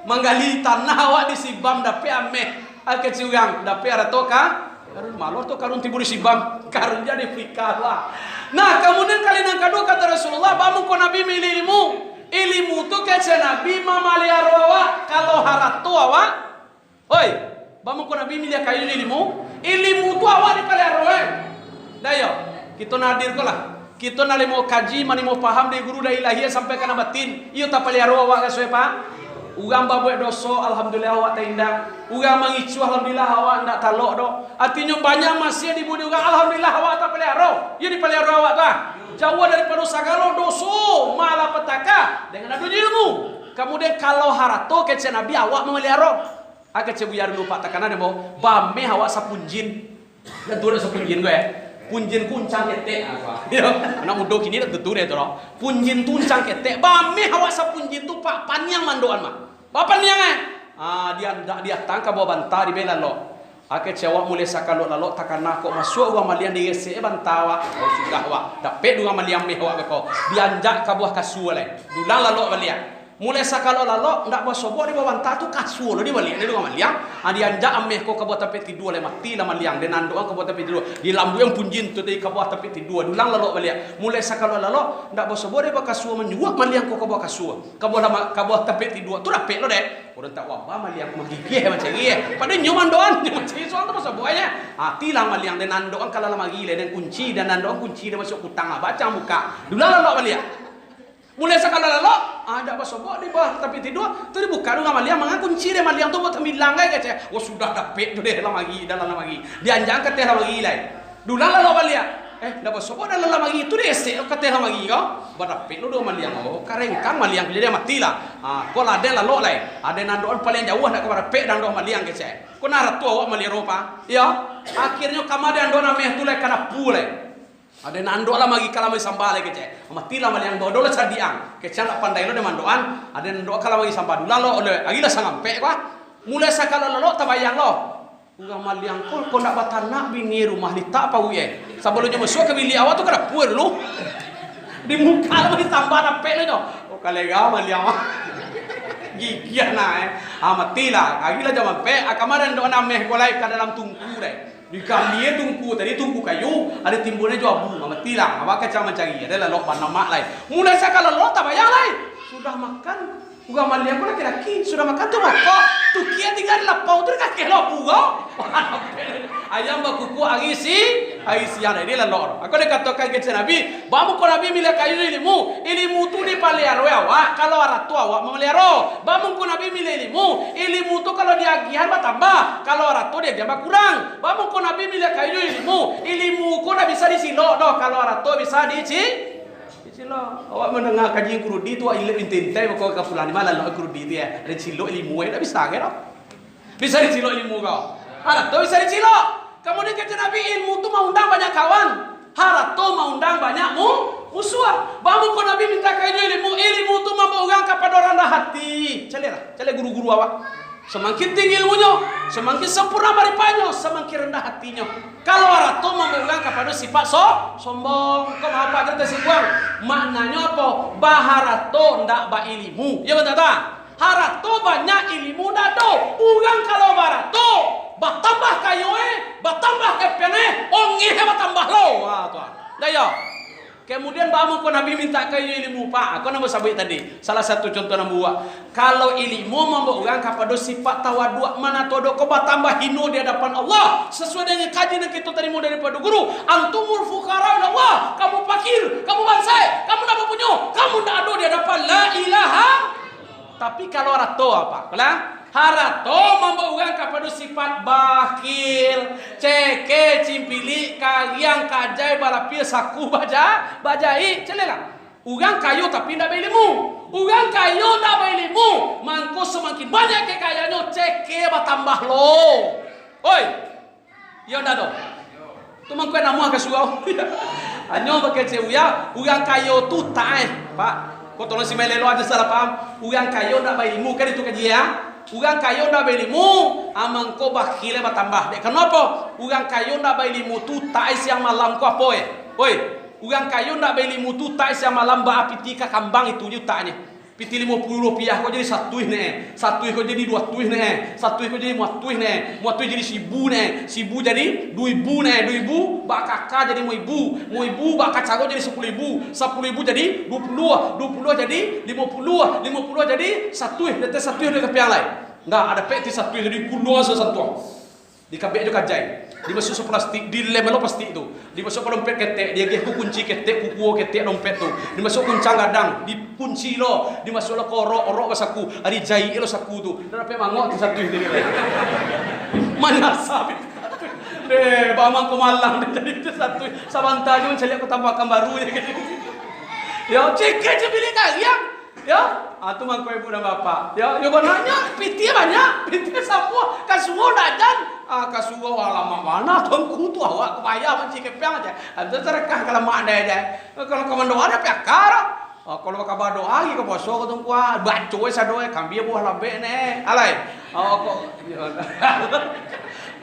Menggali tanah awak di Sibam dapat ameh. Keciugang dapat harato karun malu tu karun timbul di Sibam. Karun jadi fikah lah. Nah kemudian kali yang kedua kata Rasulullah, bamu ko Nabi milih ilmu. Ilmu tu kece Nabi mamalia rawa. Kalau harato awak, oi, bamu ko Nabi milih kayu ilmu. Ilmu tu awak di palia rawa. Dayo, kita nadir ko lah. Kita nali mau kaji, mani mau paham dari guru dari ilahi sampai kana batin. Iyo tak palia rawa awak kasoi Pak. Ugang babuat doso, alhamdulillah awak tak indah. Ugang mengicu, alhamdulillah awak tak talok dok. Artinya banyak masih di budi ugang, alhamdulillah awak tak pelihara. Ia dipelihara awak tak. Jauh daripada segala doso, malah petaka dengan adu ilmu. Kemudian kalau harato kece Nabi awak memelihara. Kece buyar dulu Pak takkan ada mau bame awak sapunjin. Dan tu ada sapunjin gue. Punjin kuncang ketek apa? Anak muda kini dah tentu dia tu loh. Punjin tuncang ketek. Bame awak sapunjin tu Pak panyang mandoan mah. Bapak niang dia tangkap bawa bantah di bela lo. Akhir cewek mulai sakalo lalu takkan nak kok masuk uang malian di ese bantawa. Oh sudah wak. Dapat dua malian mehwak beko. Dianjak ke buah kasual le. Dulang lalu balian. Mulai sakalo lalu ndak bawa sobok di bawah bantah tu kasual lo di balian. Dia dua malian. Dianjak ameh kok ke buah tapet tidur le mati lah malian. Dan nandoan ke buah tapet tidur. Di lambu yang punjin tu dari ke buah tapet tidur. Dulang lalu balian. Mulai sakalo lalu ndak bawa sobok di bawah kasual menjuak malian kok ke buah kasual. Ke buah tapet tidur. Tu dapat lo deh. Orang tak wabah maliang magigih macam ni. Pada nyoman doan macam soal tu pasal buahnya. Tilang maliang dan nandoan kalau lama gile dan kunci dan nandoan kunci dia masuk hutang baca muka. Dulu lalu maliang. Mulai sekali lalu ada pasal buah di bawah tapi tidur tu dibuka dengan maliang mengaku kunci dia maliang tu buat bilang lagi kece. Oh sudah dapat tu deh lama lagi dan lama lagi. Dianjang ke teh lama lagi lain. Dulu lalu maliang. Dapat sopo dan lama lagi tu deh se ke teh lama lagi kau. Berapa lu dua maliang oh karengkang maliang jadi mati lah. Kau ada lalu lain. Ada nandoan paling jauh nak kepada pek dan dua maliang kece. Kau narat tu awak maliang ropa. Ya. Akhirnya kamar dan dona meh tu lek kana pule. Ada nando lah magi kalau magi sambal lagi kece. Mati lah maliang doa doa sadiang. Kece nak pandai lo dengan doan. Ada nando kalau magi sambal dulu lo oleh. Agi lah sangat pek kau. Mulai sakala lo tabayang lo. Ugang maliang kau nak batan nak bini rumah di tak apa uye. Sebelumnya masuk ke bilik awak tu kena puer lu. Di muka lo di tambah napek lo. Oh kalega maliang mah. Gigian mati lah. Agi lah zaman pek. Kemarin doa nameh kolai ke dalam tungku deh. Di kami tungku tadi tungku kayu ada timbulnya jauh bunga mati lah. Awak kacang mencari ada lah lopan nama lain. Mulai sakala lo tak bayang lain. Sudah makan. Ugang maliang ko laki-laki sudah makan tu makok. Tu kia tinggal lapau tu kakek lo pugo. Ayam bakuku agisi ada ini lah lor. Aku nak katakan ke Nabi, bamu ko Nabi milih kayu ilmu tu di pelihara awak. Kalau orang tua awak memelihara. Bamu ko Nabi milih ilmu tu kalau dia giat bertambah. Kalau orang tua dia berkurang. Bamu ko Nabi milih kayu ilmu ko nak bisa disilo doh. Kalau orang tua bisa Silo, awak mendengar kajian kurudi tu awak ilmu intintai kau ke pulang di mana lo kurudi dia. Ada silo ilmu tak bisa ke? Bisa disilo ilmu kau. Ada tu bisa disilo. Kemudian kata Nabi, ilmu tu mau undang banyak kawan, harta mau undang banyak musuh. Bangun ko Nabi minta kayu ilmu tu mau orang kepada rendah hati. Cale guru-guru awak. Semakin tinggi ilmunya, semakin sempurna maripanyo, semakin rendah hatinya. Kalau harta mau orang kepada sifat sombong. Kau apa kata si buang? Maknanya apa? Baharato ndak ba ilmu. Ya betul tak? Harato banyak ilmu dado. Orang kalau barato batambah kayoe, batambah kepene, ongi batambah lo. Wah tuan. Dah ya. Kemudian bamu ko Nabi minta kayu ilmu pak. Aku nama sabit tadi. Salah satu contoh nama buat. Kalau ilmu membawa orang kepada sifat tawadu mana todo ko batambah hino di hadapan Allah sesuai dengan kajian yang kita terima daripada guru. Antumul fuqara Allah. Kamu fakir, kamu bansai, kamu nak punya, kamu nak ada di hadapan la ilaha. Tapi kalau rato apa? Kalau harato membawa orang kepada sifat bakhil, ceke, cimpili, kagiang, kajai, balapia, saku, bajai, celela. Orang kayu tapi tidak berilmu. Orang kayu tidak berilmu. Mangko semakin banyak kekayaannya, ceke bertambah lo. Oi, ya dah dong. Tu mangko nama ke surau. Hanya pakai cewek, orang kayu tu tak pak. Kau tolong si melelo aja salah paham. Orang kayu tidak berilmu kan itu kajian. Orang kayu ndak berilmu, amang ko bakhile bertambah. Dek kenapa? Orang kayu ndak berilmu tu tak siang malam ko apa eh? Oi, orang kayu ndak berilmu tu tak siang malam ba apitika kambang itu jutanya. Piti 50 rupiah kau jadi satu ne, satu kau jadi 2 ne, satu kau jadi 4 ne, 4 jadi 1000 ne, 1000 jadi 2000 ne, 2000 bak kakak jadi 1000 bak kacang jadi 10.000, 10.000 jadi 20 jadi 50 jadi 1, dete 1 dari kepiang lain. Enggak ada peti 1 jadi kuno sesantuang. Di kabeh juga kajai. Dimasuk plastik, dilem lo plastik itu. Dimasuk ke dompet ketek, dia ke kunci ketek, kuku ketek dompet tu. Dimasuk kuncang gadang, dikunci lo, dimasuk lo korok basaku, ari jai lo saku tu. Dan apa mangok tu satu itu. Mana sabit. Deh, bamang kumalang jadi itu satu. Sabanta juga cari aku tambahkan baru ya gitu. Ya, cek aja pilih kalian. Ya, atau mangko ibu dan bapak. Ya, yo nanya, piti banyak, piti semua, kasuo dadan. Kasuo lama mana tongku tu awak kebaya macam kepiang aja. Ada terekah kalau mak ada aja. Kalau komando ada pihak kara. Kalau kabar doa lagi ke bosok ketemu kuah, baca saya doa, kambing buah lambe ne, alai.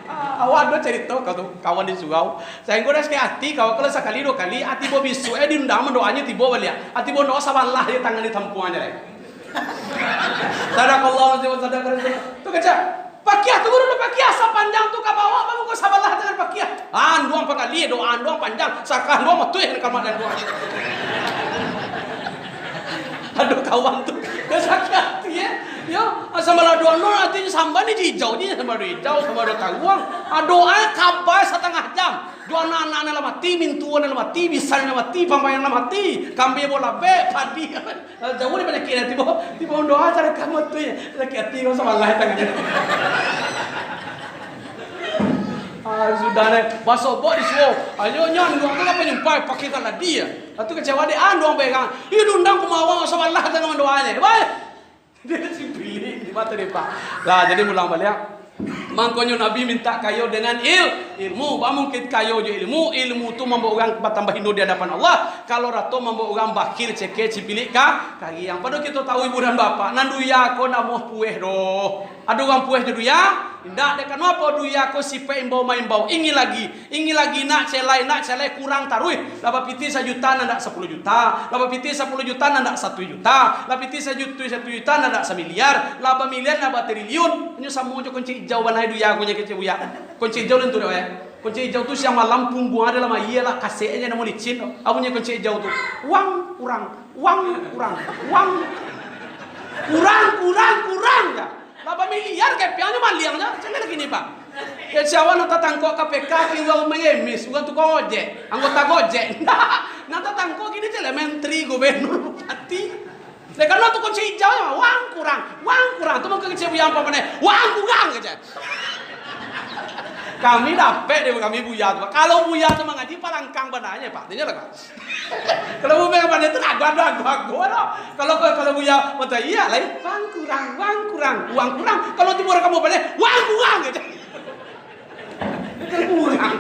Awak ada cerita kawan di surau. Saya ngodas ke hati kalau sekali 2 kali hati bo bisu diundang mendoanya tibo balik. Hati bo doa sabalah dia tangan di tempuan aja. Sadakallah sadaqah. Tu kaca. Pakiah tu guru pakiah sepanjang tu ka bawa baru ko sabalah dengan pakiah. Anduang pakali doa anduang panjang sakah doa metu yang kamar dan doa. Aduh kawan tu kesakit ya. Ya, sama la doa no artinya samba ni hijau ni sama hijau sama kaguang. Doa kabar setengah jam. Doa anak-anak la mati, mintuan la mati, bisan la mati, pambayan la mati, kambing bola be, padi. Jauh ni banyak kira tiba doa cara kamu tu ya. Laki hati kau sama Allah tangannya. Sudah deh, masuk bot di suo. Ayo nyan doa apa nyumpai pakai kalau dia. Atau kecewa dia doa pegang. Ini undang kumawang sama Allah dengan doanya. Baik. Dia si pilih di mata dia pak. Lah jadi mulang balik. Mangkonyo Nabi minta kayo dengan ilmu. Ba mungkin kayo jo ilmu tu membawa orang bertambah hino di hadapan Allah. Kalau rato membawa orang bakir ceke cipilih kaki yang pada kita tahu ibu dan bapak. Nanduya ko namoh pueh do. Ada orang pueh di duya. Indah dekan apa duya ko sipe imbau maimbau. Ingin lagi nak celai kurang taruh. Laba piti 1 juta nak 10 juta. Laba piti 10 juta nak 1 juta. Laba piti 1 juta nak 1 miliar. Laba miliar nak triliun. Nyo samu jo kunci hijau banai duya ko nya kece buya. Kunci hijau lentu ya. Kunci hijau tu siang malam punggung ada lama iya lah kasenya nama licin. Aku nya kunci hijau tu. Uang kurang ya. Laba miliar ke piannya maliangnya. Cuma lagi ni pak. Ya siapa nak tangkok KPK uang mengemis, uang tukang ojek, anggota Gojek. Nak tangkok gini je menteri, gubernur, bupati. Lekan lo tu kunci hijau ya, uang kurang. Tu mau kecil yang apa mana? Uang kurang aja. Kami dapat deh kami buya tu. Kalau buya tu mengaji palangkang benarnya pak, tanya lah. Kalau buya pada itu agak lah. Kalau buya mata iya lah, uang kurang. Kalau timur kamu balik, uang kurang aja. kurang.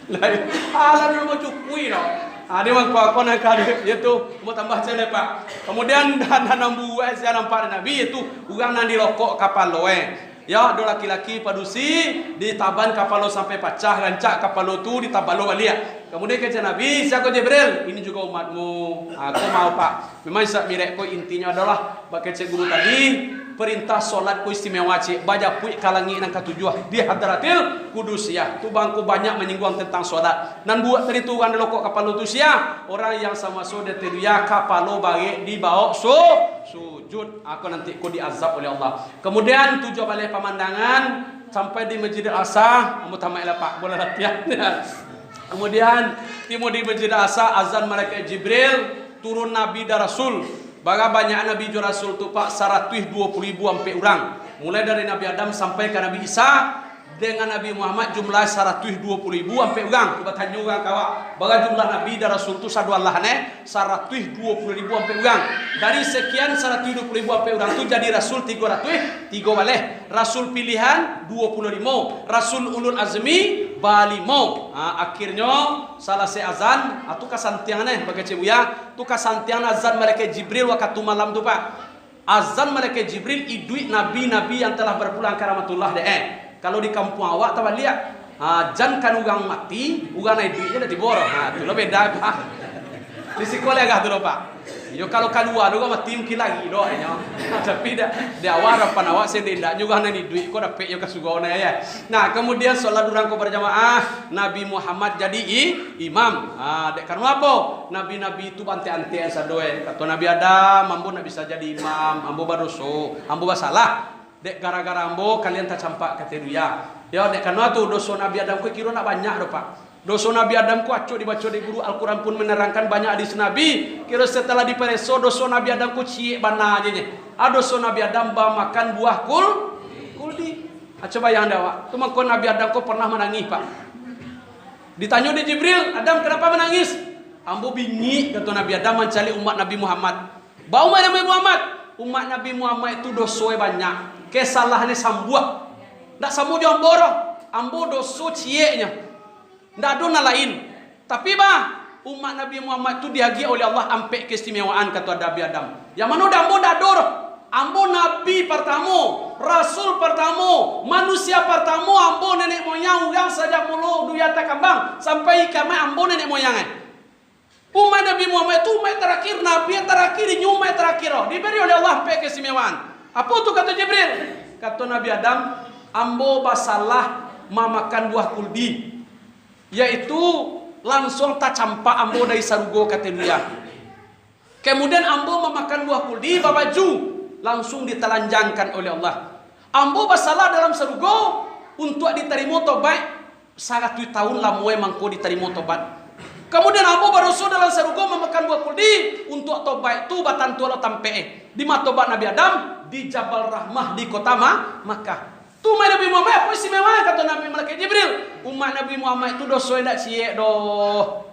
Lain, alam lu mau cukui no. Ada mang kau nak kade, itu mau tambah cile pak. Kemudian dan buat saya nampak Nabi itu ugang nandi rokok kapal loe. Ya, do laki-laki padusi ditaban kapal lo sampai pecah, rancak kapal lo tu ditaban lo balik. Kemudian kata Nabi, siapa Jibril? Ini juga umatmu. Aku mau pak. Memang sak mirek ko intinya adalah bagai cik guru tadi perintah solat ko istimewa cik. Baca puik kalangi nang katujuh di Hadratil Qudus ya. Tu bangku banyak menyinggung tentang solat. Dan buat tadi tu kan lokok kapal lo tu sia. Orang yang sama so de teria kapal lo bagi dibawa sujud. Aku nanti ko diazab oleh Allah. Kemudian tujuh balik pemandangan sampai di Masjid Al-Aqsa. Kamu tamak lah pak, boleh latihan. Kemudian timur di Masjid Al-Aqsa azan malaikat Jibril, turun Nabi dan Rasul. Baga banyak Nabi dan Rasul tu pak 120.000 sampai orang. Mulai dari Nabi Adam sampai ke Nabi Isa dengan Nabi Muhammad jumlah 120.000 sampai orang. Coba tanya orang kawak. Baga jumlah Nabi dan Rasul tu sadu Allah ne 120.000 sampai orang. Dari sekian 120.000 sampai orang tu jadi Rasul 300 balik. Rasul pilihan 25. Rasul ulul azmi balimo. Akhirnya salah azan atau kasantiang nih bagi cebuya tu kasantiang azan malaikat Jibril waktu malam tu pak. Azan malaikat Jibril idui nabi-nabi yang telah berpulang ke rahmatullah deh. Kalau di kampung awak tak lihat jan kan ugang mati ugang naik duitnya dah tibor. Tu lo beda pak. Di sekolah agak tu lo pak. Yo kalau kedua juga mati mungkin lagi doa nya. Tapi dia awal apa awak sendak juga nani duit ko dapat yo kasugona ya. Nah, kemudian salat durang ko berjamaah, Nabi Muhammad jadi imam. Dek kan apa? Nabi-nabi itu ante-ante sadoe. Kata Nabi Adam, ambo nak bisa jadi imam, ambo badoso, ambo basalah. Dek gara-gara ambo kalian tak campak kata dia. Ya dek kan tu dosa Nabi Adam ko kira nak banyak do Pak. Dosa Nabi Adam ku aco dibaca di guru Al-Quran pun menerangkan banyak hadis Nabi. Kira setelah dipereso dosa Nabi Adam ku ciek bana aja nya. Dosa Nabi Adam ba makan buah kuldi. Coba yang anda tu mangko Nabi Adam ku pernah menangis pak. Ditanya di Jibril, Adam kenapa menangis? Ambo bingi kata Nabi Adam mencari umat Nabi Muhammad. Ba umat Nabi Muhammad. Umat Nabi Muhammad itu dosa banyak. Kesalahannya sambuah. Ndak sambu jauh borong. Ambo dosa cieknya. Tidak ada lain. Tapi umat Nabi Muhammad itu dihargai oleh Allah ampe keistimewaan kata Nabi Adam. Yang mana ambo dador. Ambo Nabi pertama, Rasul pertama, manusia pertama, ambo nenek moyang yang saja mulu duyata kambang sampai kami ambo nenek moyangnya. Umat Nabi Muhammad itu umat terakhir, Nabi yang terakhir, umat terakhir. Diberi oleh Allah ampe keistimewaan. Apa itu kata Jibril? Kata Nabi Adam, ambo basalah memakan buah kuldi. Yaitu langsung tak campak ambo dari sarugo kata dia. Kemudian ambo memakan buah kuldi babaju langsung ditelanjangkan oleh Allah. Ambo basalah dalam sarugo untuk diterima tobat 100 tahun lamoe mangko diterima tobat. Kemudian ambo baruso dalam sarugo memakan buah kuldi untuk tobat itu batan tua tampe di matobat Nabi Adam di Jabal Rahmah di kota Makkah. Tu umat Nabi Muhammad apa istimewa kata Nabi Malaikat Jibril. Umat Nabi Muhammad itu dosa ndak ciek doh.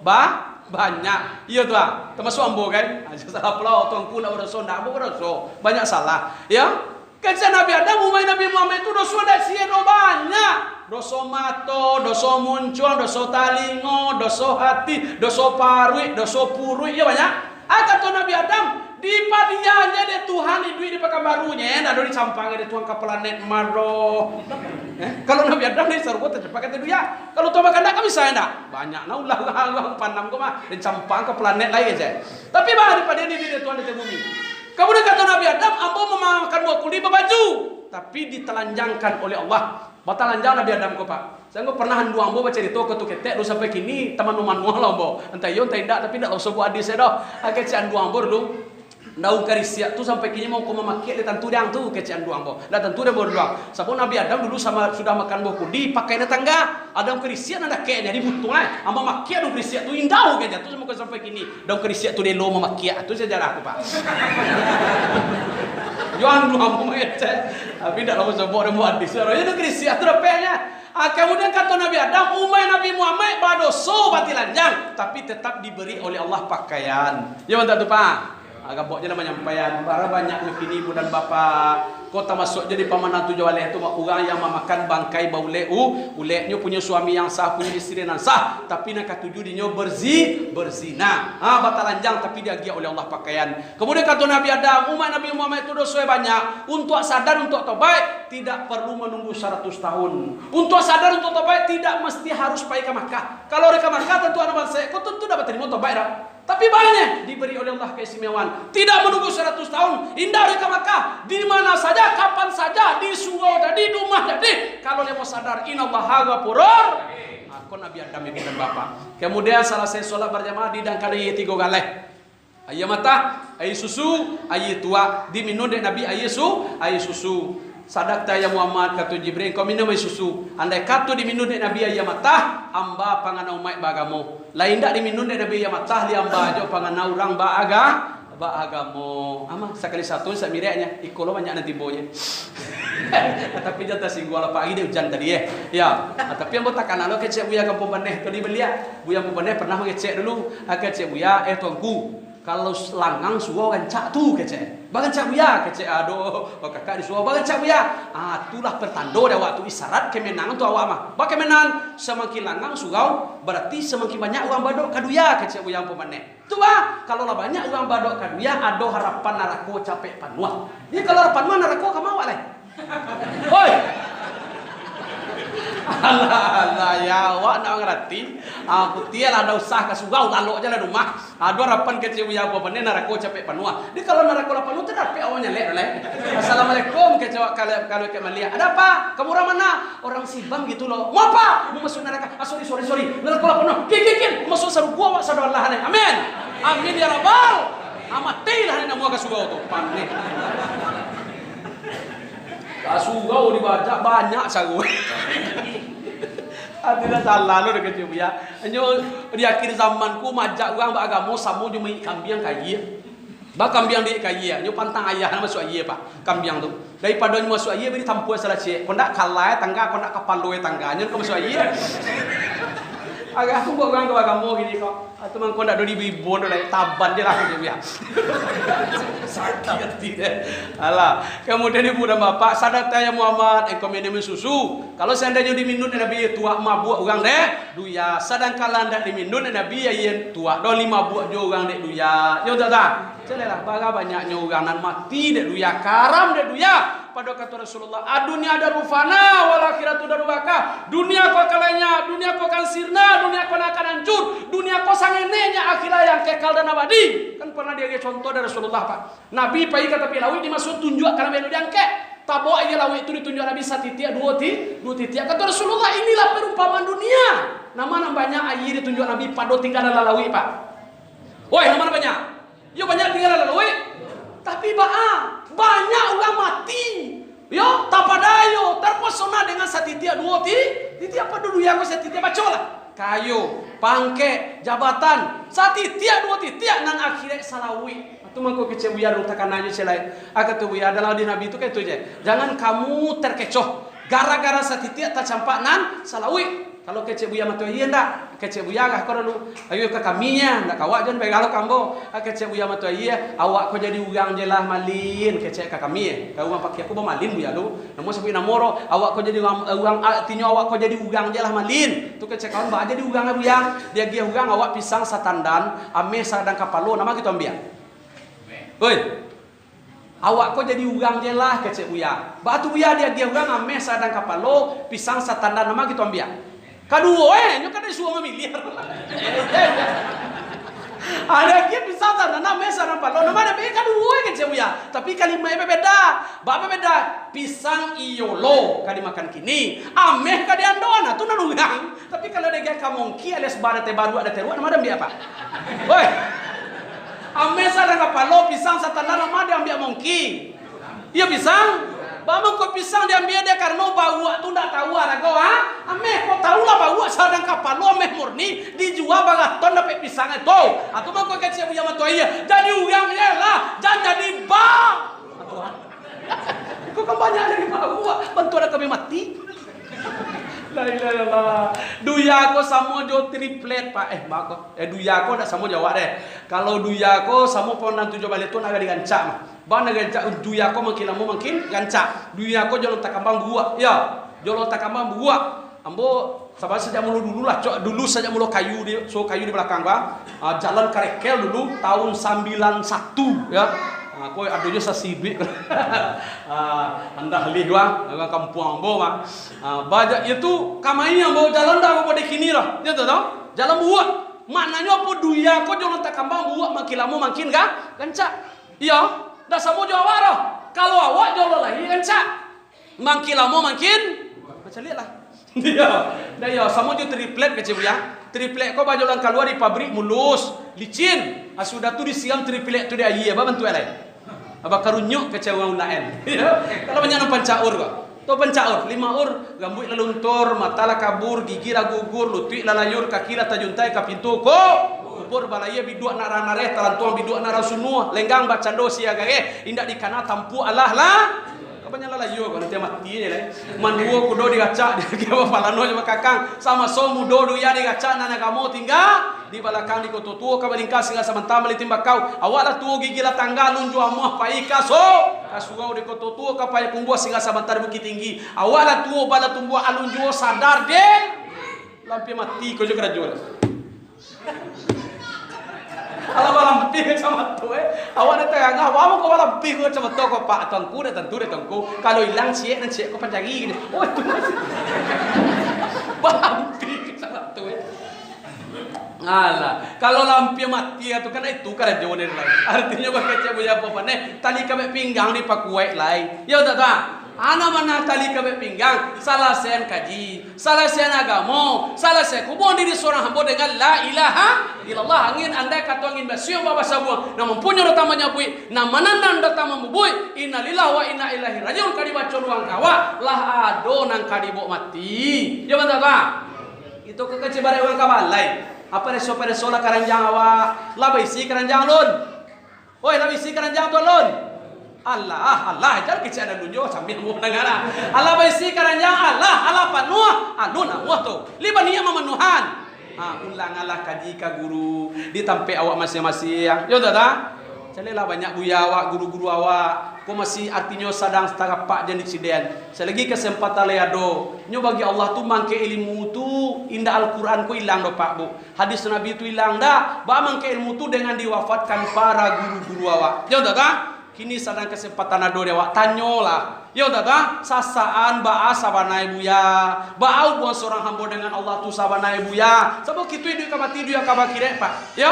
Banyak. Iya tu termasuk ambo kan. Salah pula tuanku nak berdosa ndak ambo berdosa. Banyak salah. Ya. Kata Nabi Adam umat Nabi Muhammad itu dosa ndak ciek doh banyak. Dosa mata, dosa muncul, dosa talingo, dosa hati, dosa parui, dosa purui ya banyak. Kata Nabi Adam di padianya de Tuhan di duit di pakai barunya, ada di sampang de Tuhan ke planet Maro. Kalau Nabi Adam ni seru tu pakai tu dia. Kalau tu makan tak bisa enggak? Banyak nah ulah pandam ko mah di sampang ke planet lain aja. Tapi di pada ni di Tuhan di bumi. Kemudian kata Nabi Adam, ambo memakan buah kuldi baju, tapi ditelanjangkan oleh Allah. Batalanjang Nabi Adam ko pak. Saya nggak pernah handu ambo baca cerita ke tu ketek do sampai kini teman-teman mual ambo. Entah yo entah tidak tapi tidak usah buat adis saya dah. Akhir si handu ambo dulu. Daun karisia tu sampai kini mau memakai di tentu yang tu kecian doang bo. Dah tentu dia berdoang. Sebab Nabi Adam dulu sama sudah makan buah kuldi pakai di tangga. Ada karisia nanda keknya di butung lah. Amba makai daun karisia tu indah keknya tu sampai kini. Daun karisia tu dia lo memakai tu sejarah aku pak. Jangan doang bo macam. Tapi tidak lama sebab dia buat hadis. Jadi daun karisia tu dapatnya. Kemudian kata Nabi Adam, umat Nabi Muhammad badoso batilanjang, tapi tetap diberi oleh Allah pakaian. Ya mantap tu pak. Agak boknya lah penyampaian. Para banyak kini ibu dan bapa kota masuk jadi pamanah tu jawaleh tu orang yang memakan bangkai baule uleknya punya suami yang sah, punya istri yang sah, tapi nak katuju dinyo berzina. Batalanjang tapi diagia oleh Allah pakaian. Kemudian kata Nabi Adam, umat Nabi Muhammad itu dosa banyak. Untuk sadar, untuk tobat tidak perlu menunggu 100 tahun. Untuk sadar, untuk tobat tidak mesti harus pergi ke Makkah. Kalau mereka Makkah tentu anak bangsa, kau tentu dapat terima tobat dah. Tapi banyak diberi oleh Allah keistimewaan. Tidak menunggu 100 tahun. Indah mereka Makkah. Di mana saja, kapan saja, di surau tadi, di rumah tadi. Kalau dia mau sadar, innallaha ghafurur. Aku Nabi Adam ibu dan bapak. Kemudian salah saya solat berjamaah di dangkal ayat 3 galeh. Ayat mata, ayat susu, ayat tua. Diminum dek Nabi ayat susu. Sadak ya Muhammad kata Jibril, kau minum ayat susu. Andai kata diminum dek Nabi ayat mata, amba pangan umat bagamo. Lain tak diminum dek Nabi ayat mata, li amba aja pangan orang agamo. Ama sekali satu saya mireknya, ikolo banyak nanti bonya. Tapi jatah singgung ala pagi dia hujan tadi ya. Tapi yang botakan alo kecek buya kampung Baneh tadi belia. Buya kampung Baneh pernah mengecek dulu, kecek buya tuanku. Kalau langang suau gancak tu kecek. Bagancak buya kecek aduh kakak di suau bagancak buya. Itulah pertanda dia waktu isyarat kemenangan tu awak mah. Ba kemenangan semakin langang suau berarti semakin banyak orang badok kaduya kecek buya kampung Baneh. Tu bah kalau lah banyak orang badok kaduya ada harapan narako capek panua. Ni kalau harapan mah narako ka mau leh. Oi. Allah ya awak nak ngerti. Aku tiada ada usaha ke sugau lalu aja lah rumah. Ada harapan kecil ya apa benar narako capek panua. Di kalau narako la panua terdapat awaknya leh. Assalamualaikum kecil kalau ke Malia. Ada apa? Kamu orang mana? Orang Sibang gitu loh. Mau apa? Mau masuk neraka. Sorry. Narako la panua. Kikin masuk saru gua awak sadar Allah. Amin. Amin ya rabbal. Amatilah nak mau ke sugau tu. Panik. Surau dibaca banyak sagu. Tidak salah lo dekat cium ya. Hanya di akhir zamanku majak orang beragama samu cuma kambing kaya. Bah kambing di kaya. Nyo pantang ayah masuk ayah pak. Kambing tu. Daripada nyo masuk ayah beri tampu salah cek. Kondak kalai tangga, kondak kapaloi tangganya kau masuk ayah. Agak aku buat orang ke agama gini kau. Atau mang kondak dodi bibon doi taban dia lah cium ya. Sakit tidak. Alah. Kemudian ibu dan bapak sadar tanya Muhammad engkau minum susu. Kalau seandainya diminum Nabi tua mabuk orang deh duya. Sedangkan anda diminum Nabi yang tua do 5 buah jo orang deh duya. Yo tak. Celah baga banyaknya orang nan mati deh duya karam deh duya. Pada kata Rasulullah, dunia ada rufana wal akhiratu darubaka. Dunia kau kalanya, dunia kau kan sirna, dunia kau akan hancur, dunia kau sangenenya akhirat yang kekal dan abadi. Kan pernah dia contoh dari Rasulullah pak. Nabi pai kata pilawi dimasuk tunjuk karena melu diangkat. Tabo aja lawi itu ditunjuk Nabi satitia dua titia. Kata Rasulullah inilah perumpamaan dunia. Nama banyak air ditunjuk Nabi pado tinggal lalawi pak. Woi nama banyak. Yo banyak tinggal lalawi. Tapi banyak orang mati. Yo tapadayo terpesona dengan satitia dua titia apa dulu yang satitia bacola. Kayu, pangke, jabatan, satitia dua titia nan akhirat salawi. Itu mangko kecil buya rutakan aja celai. Agak tu buya adalah di Nabi itu kayak itu aja. Jangan kamu terkecoh gara-gara satitia tak campak nan salawi. Kalau kecil buya matu iya ndak? Kecil buya gak kau dulu. Ayo ke kaminya ndak kawak jangan pegalau kambo. Kecil buya matu iya awak kau jadi ugang jelah malin kecil ke kami. Kau uang pakai aku malin buya lu. Namun sebut namoro awak kau jadi ugang artinya awak kau jadi ugang jelah malin. Tu kecil kawan bah jadi ugang buya. Dia gia ugang awak pisang satandan ame sadang kapalo nama kita ambil. Oi. Awak kau jadi ugang jelah kecil buya. Batu buya dia gia ugang ame sadang kapalo pisang satandan nama kita ambil. Kadua nyo kada suama miliar. Ada kia pisang tanah mesa nampak lo nama be kadua kan ya. Tapi kalima beda. Ba beda. Pisang iolo kali makan kini. Ameh kadi andona tu nanugang. Tapi kalau ada kamongki alias barate baru ada teruan nama dia apa? Woi. Ameh sadang kapalo pisang satana nama dia ambil mongki. Iya pisang. Bama kau pisang diambil dia karena bau tu ndak tahu ada kau Ameh kau tahu lah bau sadang kapal lo ameh murni dijual bagaton dapat pisang itu. Atau bang kau kecil punya matu iya jadi uang lah jangan jadi bang. Kau kan banyak dari bau bantu ada kami mati. La ilaha illallah. duya ko samo jo triplet pak bako duya ko dak samo Jawa deh. Kalau duya ko samo ponan tujuh balik tu naga digancak mah. Ba naga duya ko makin gancak. Duya ko jolong takambang buah ya. Jolong takambang buah. Ambo sabar saja mulu dulu lah, dulu saja mulu kayu di belakang bang. Jalan Karekel dulu tahun 91 ya. Aku aduhnya sasibik. Anda lihat bang, kampung ambo bang. Banyak itu kamai yang bawa jalan dah pada kini lah, ya tahu? Jalan buat. Maknanya apa duya ko jangan tak kambang buat makin lama makin gancak. Iya, dah sama Jawa lah. Kalau awak jalan lagi gancak, makin lama makin macam lihat lah. Dia sama je triplet kecil ya. Triplet kau baju lang keluar di pabrik mulus, licin. Sudah tu disiam triplet tu dia iya, apa bantu lain. Apa karunyuk kecil orang lain. Kalau banyak nampak pancaur kau. Tu pancaur 5 ur, gambut laluntur, mata la kabur, gigi la gugur, lutut la layur, kaki la tajuntai ka pintu ko. Kupur balaya bidua nareh talantuang bidua narasunua, lenggang bacando sia gage, indak dikana tampu Allah lah. Banyak lah yo kalau nanti mati ni lah. Manduo kudo digaca dia kira falano cuma kakang sama so mudo do ya digaca nana kamu tinggal di belakang di koto tuo ka balingka singa samanta mali timbakau awak lah tuo gigi la tangga lunju amuh paika so kasugau di koto tuo ka paya kumbuah singa samanta di bukit tinggi awak lah tuo bala tumbuh alunju sadar de lampi mati ko juga rajul. Ala balam pi ke sama tu awak nak tengah awak ko balam pi ke sama tu ko pak tuanku dan tentu kalau hilang cie dan cie ko pancagi ni oh tu balam pi ke sama tu Alah, kalau lampi mati itu kan itu kan jauh dari lain. Artinya baca buaya apa nih? Tali kabel pinggang di pakuai lain. Ya udah tak? Ana mana tali kabel pinggang? Salah sen kaji, salah sen agama, salah sen kubur diri seorang hamba dengan la ilaha illallah. Angin anda kata angin basiu bapa sabuang. Namun punya utamanya bui, nama nanda utama bui. Innalillahi wa inna ilaihi rajiun. Kadi baca ruang kawa lah ado nang kadi bok mati. Ya betul tak? Itu kekecibaran orang kabalai. Apa reso la karanjang awak la baisi karanjang lun oi la baisi karanjang tu lun Allah jar kecil ada lunjo sambil mau nangara Allah baisi karanjang Allah panuh alun amuh tu liban ia mamanuhan ulang Allah kaji ka guru ditampe awak masing-masing yo dah calelah banyak buya awak guru-guru awak ko masih artinya sadang setara pak dan insiden selagi kesempatan leado nyo bagi Allah tu mangke ilmu tu indah Al-Quran ku hilang do pak bu hadis Nabi tu hilang dah ba mangke ilmu tu dengan diwafatkan para guru-guru awak yo dah kini sadang kesempatan ado dia awak tanyolah yo dah sasaan ba sabanai buya ba au buat seorang hamba dengan Allah tu sabanai buya sebab kitu hidup kabati dia kabakire pak yo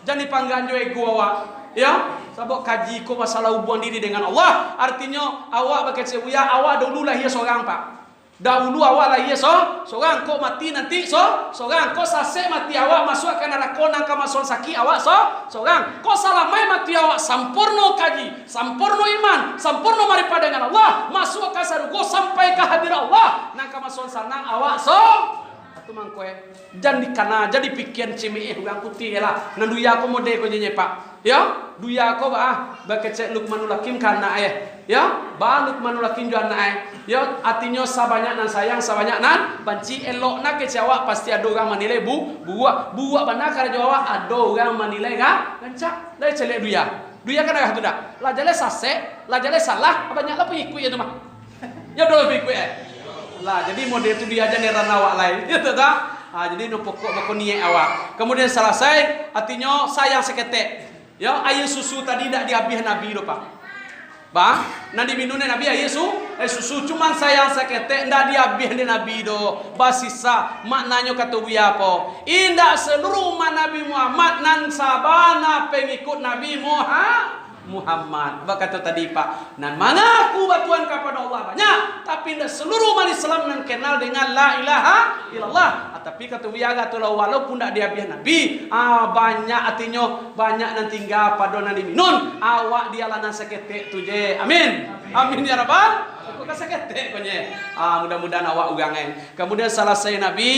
jangan dipangganjo ego awak ya, sebab kaji ko masalah hubungan diri dengan Allah. Artinya awak bakat sebuya, awak dulu lah ia seorang pak. Dahulu awak lah ia seorang. Ko mati nanti seorang. Ko sase mati awak masuk ke neraka nang kamasol saki awak seorang. Ko salamai mati awak sampurno kaji, sampurno iman, sampurno maripada dengan Allah, masuk ke sarugo sampai ke hadirat Allah nang kamasol sanang awak tu mangkoe jan dikana jadi pikiran cemeh urang putih lah nanduya ko mode ko jenye pak ya duya ko ba bakece Luqmanul Hakim kana ya ba Luqmanul Hakim jo anak ya artinya sabanyak nan sayang sabanyak nan banci elokna ke cewek pasti ada orang menilai buah benar kare jawa ada orang menilai gancak dari celek duya kan agak tu dah lah jale sase lah jale salah banyaklah pengikut ya tu mah ya do pengikut lah jadi model itu dia aja neran awak lain ya tak jadi no pokok niat awak kemudian selesai artinya sayang seketek ya air susu tadi tidak dihabis Nabi do pak bang nanti minum Nabi air susu cuman sayang seketek tidak dihabis Nabi do basisa maknanya kata buya apa indah seluruh Nabi Muhammad nan sabana pengikut Nabi Muhammad. Berkata tadi pak, nan mengaku batuan kepada Allah banyak, tapi tidak seluruh umat Islam yang kenal dengan la ilaha illallah. Tapi kata biaga tu lah walaupun tidak dihabis Nabi, banyak artinya banyak nan tinggal pada nan diminun. Awak dia lah nan seketek tu je. Amin. Amin ya rabbal. Kasih ketek konye. Mudah-mudahan awak ugangan. Kemudian selesai Nabi,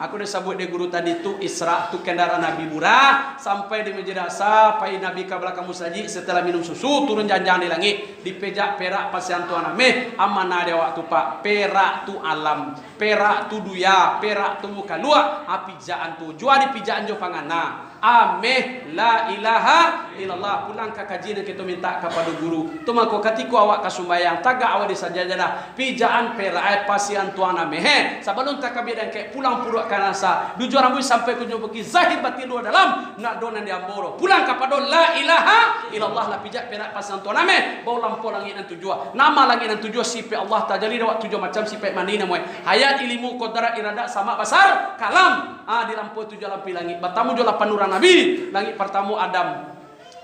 aku dah sebut dia guru tadi tu Isra tu kendaraan Nabi murah sampai di Masjid Aqsa, pai Nabi ke belakang musajid setelah minum susu turun janjang di langit, dipejak perak pasian tuan ameh amanah dia waktu pak. Perak tu alam, perak tu duya, perak tu muka luar, pijaan tu jual di pijaan jo pangana. Ameh la ilaha illallah. Pulang ke kajian kita minta kepada guru tu mako ketika awak kasumbayang tagak awak disajadah pijaan perai pasian tuan ameh sebelum takbir dan ke pulang puruk kanasa tujuh rambut sampai kunjung pergi zahir batin luar dalam nak donan di amboro pulang kepada la ilaha illallah la pijak perak pasian tuan ameh bau lampu langit dan tujuh nama langit dan tujuh sifat Allah tajali dah tujuh macam sifat manina moy hayat ilmu qadar irada sama basar kalam di lampu tujuh lampu langit batamu jo lapan nurang Nabi langit pertama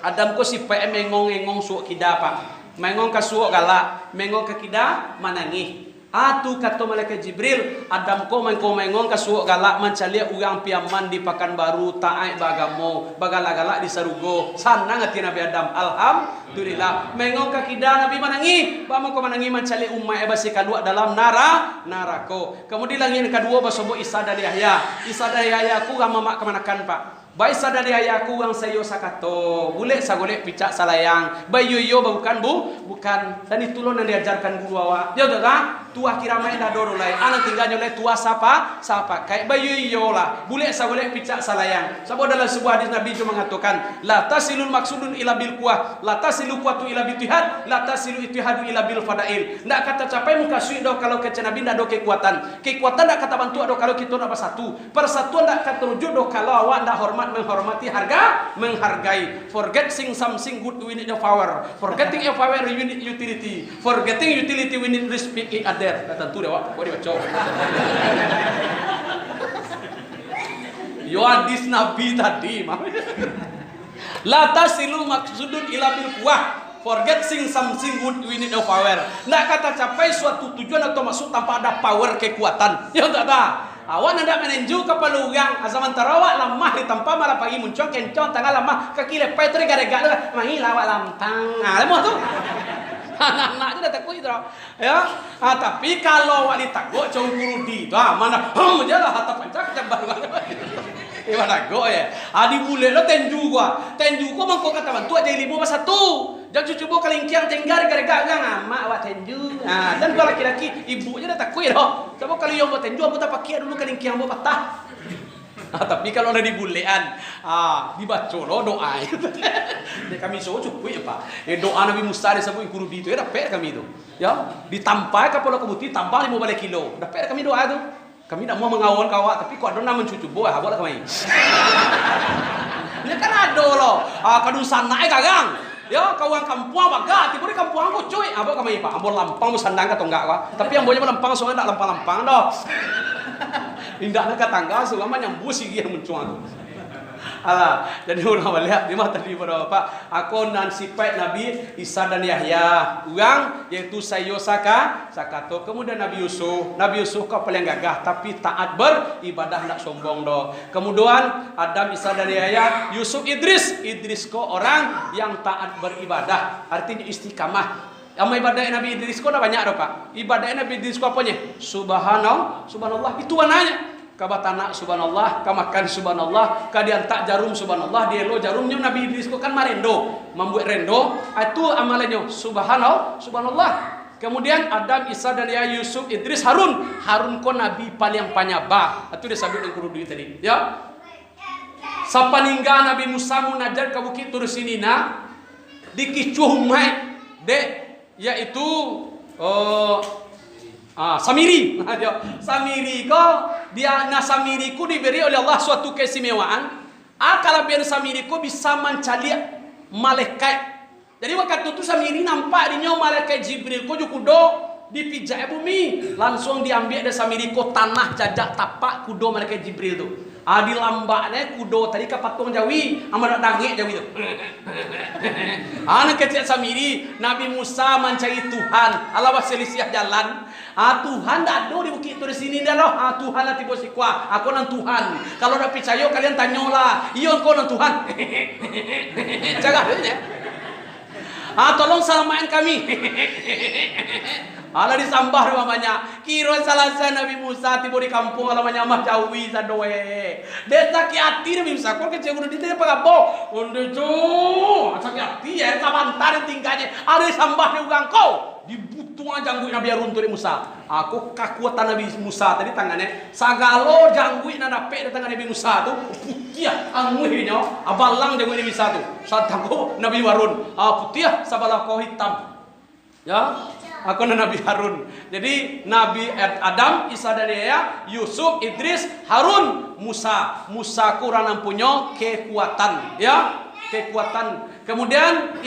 Adam ko si PM mengong suok kida pak mengong ka suok galak mengong ka kida manangi atu kata malaikat Jibril Adam ko mengong ka suok galak mancalia urang piaman di Pekanbaru taai bagamo bagala-galak di Sarugo sanang hati Nabi Adam alhamdulillah mengong ka kida Nabi manangi bamo ko manangi mancalia ummah basi kadua dalam narako kemudian langit kedua basobo Isa dan Yahya ku mamak kemanakan pak baik sadari ayaku yang sayo sakato boleh sagolek picak salayang bayu yo bukan dan itu lo yang diajarkan guru awak ya dah tua kira main dah doro lain anak tinggalnya oleh tua siapa kayak bayu yo lah boleh sagolek picak salayang sebab dalam sebuah hadis Nabi itu mengatakan la tasilul maksudun ila bil kuah la tasilu kuatu ila bil tihad la tasilu itihadu ila bil fadail ndak kata capai muka sui do kalau ke Nabi ndak do kekuatan ndak kata bantu do kalau kita ndak bersatu persatuan ndak kata wujud do kalau awak ndak hormat menghormati menghargai forget something good we need a power forgetting a power we need utility forgetting utility we need respect each other tentu dewa kok dibaca yo hadis Nabi tadi la tasilul maksudun ila bil quwah forget something good we need a power nak kata capai suatu tujuan atau maksud tanpa ada power kekuatan ya tak ada awak hendak menenju kapal urang zaman tarawak lamah di tempat malah pagi muncul kencang tengah lamah kaki lepai tu gara-gara dah mahi lawak lampang lemah tu anak-anak tu dah takut itu ya tapi kalau awak ditakut jauh guru di mana je lah harta pancak jambar mana go ya di bule lo tenju gua mangko kata bantu aja 5 pas 1 jangan cucu kalingkiang tenggar gara-gara ngamak awak tenju dan kalau laki-laki ibunya dah takut dah sebab kalau yang buat tenju aku tak pakai dulu kalingkiang buat patah tapi kalau ada di bulean dibaca lo doa ya kami so cukup ya pak doa Nabi Musa disebut guru di itu ya dapat kami itu ya ditampai kapal kemuti tambah 5 kilo dapat kami doa itu kami tidak mau mengawal kawak tapi kok ada nama cucu buah boleh kami ini kan ada loh kadung sana kagang ya kawan kampung bagat tiba di kampung aku cuy abang kami pak ambon lampang mu sandang atau enggak pak tapi ambonnya lampang soalnya enggak lampang doh indahnya ke tangga selama nyambu sih yang mencuang alah jadi orang melihat di mata tadi pada bapak aku nan sifat Nabi Isa dan Yahya urang yaitu sayo sakato kemudian Nabi Yusuf kau paling gagah tapi taat beribadah nak sombong doh kemudian Adam Isa dan Yahya Yusuf Idris kau orang yang taat beribadah artinya istiqamah Ama ibadah Nabi Idris kau dah banyak doh pak ibadah Nabi Idris kau apanya subhanallah itu mananya kabatana subhanallah kamakan subhanallah kadian tak jarum subhanallah dielo jarumnya Nabi Idris kok kan marendo membuat rendo itu amalannya subhanallah kemudian Adam Isa dan ya Yusuf Idris Harun kok Nabi paling panyaba itu disebut yang kudu tadi ya sapaningga Nabi Musa munajat ke bukit Tursinina dikicuh mai dek yaitu Samiri Samiri ku diberi oleh Allah suatu keistimewaan kalau biar Samiri ku bisa mencari malaikat jadi waktu itu Samiri nampak dinya malaikat Jibril ku jukudo dipijak bumi langsung diambil dari Samiri ku tanah jajak tapak kudo malaikat Jibril tu di lambaknya kudo tadi ke patung Jawi amat dangik Jawi tu anak kecil Samiri Nabi Musa mencari Tuhan Allah berselisih jalan Tuhan dah ada di bukit itu di sini dah loh Tuhan lah tiba sikwa aku nan Tuhan kalau dah percaya kalian tanyalah iya kau nan Tuhan jaga ya tolong salamain kami Ala disambah namanya. Kira salasa Nabi Musa tiba di kampung alamanya mah jawi sadoe. Desa ki ati Nabi Musa kok kecil udah dia pagabo. Unde jo, sakit hati ya sabantar tinggalnya. Ala disambah ni ugang kau. Dibutuh jangguin Nabi Harun tu Musa. Aku kekuatan Nabi Musa tadi tangannya sagalo jangguin nape di tangan Nabi Musa tu putih anguinya abalang jangguin Nabi Musa tu. Saat aku Nabi Harun putih sabalah kau hitam. Ya, aku Nabi Harun. Jadi Nabi Adam, Isa dan Yahya, Yusuf, Idris, Harun, Musa. Musa kurang punya kekuatan, ya, kekuatan. Kemudian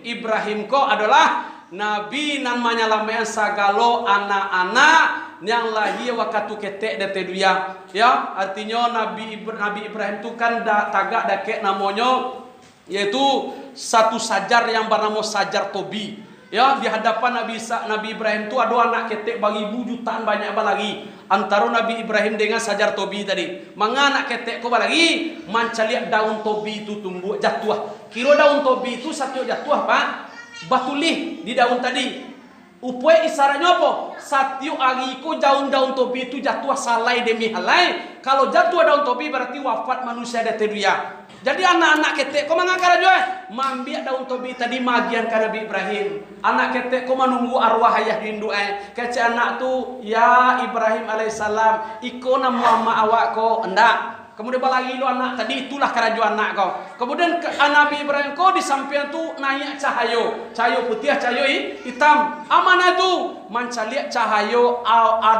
Ibrahim ko adalah Nabi namanya lamanya sagalo anak-anak yang lahir waktu ketek deteduya, ya, artinya Nabi Ibrahim itu kan tagak dakek namanya yaitu satu sajar yang bernama sajar Tobi, ya, di hadapan Nabi Ibrahim itu ada anak ketek bagi jutaan banyak lagi antara Nabi Ibrahim dengan sajar Tobi tadi. Manga anak ketek kau lagi mancaliak daun Tobi itu tumbuh jatuh. Kira daun Tobi itu satu jatuh Pak batulih di daun tadi. Upaya isaratnya apa? Satiu agiku daun-daun tobi itu jatuh salai demi halai. Kalau jatuh daun tobi berarti wafat manusia ada teduya. Jadi anak-anak ketek kau mengakar aja. Mambiak daun tobi tadi magian ke Nabi Ibrahim. Anak ketek kau menunggu arwah ayah rindu kece anak tu ya Ibrahim alaihissalam. Iko nama mama awak kau endak. Kemudian lagi lu anak tadi itulah kerajaan anak kau. Kemudian Nabi Ibrahim kau di samping tu naik cahaya putih, cahaya hitam. Amanah tu mancaliak cahaya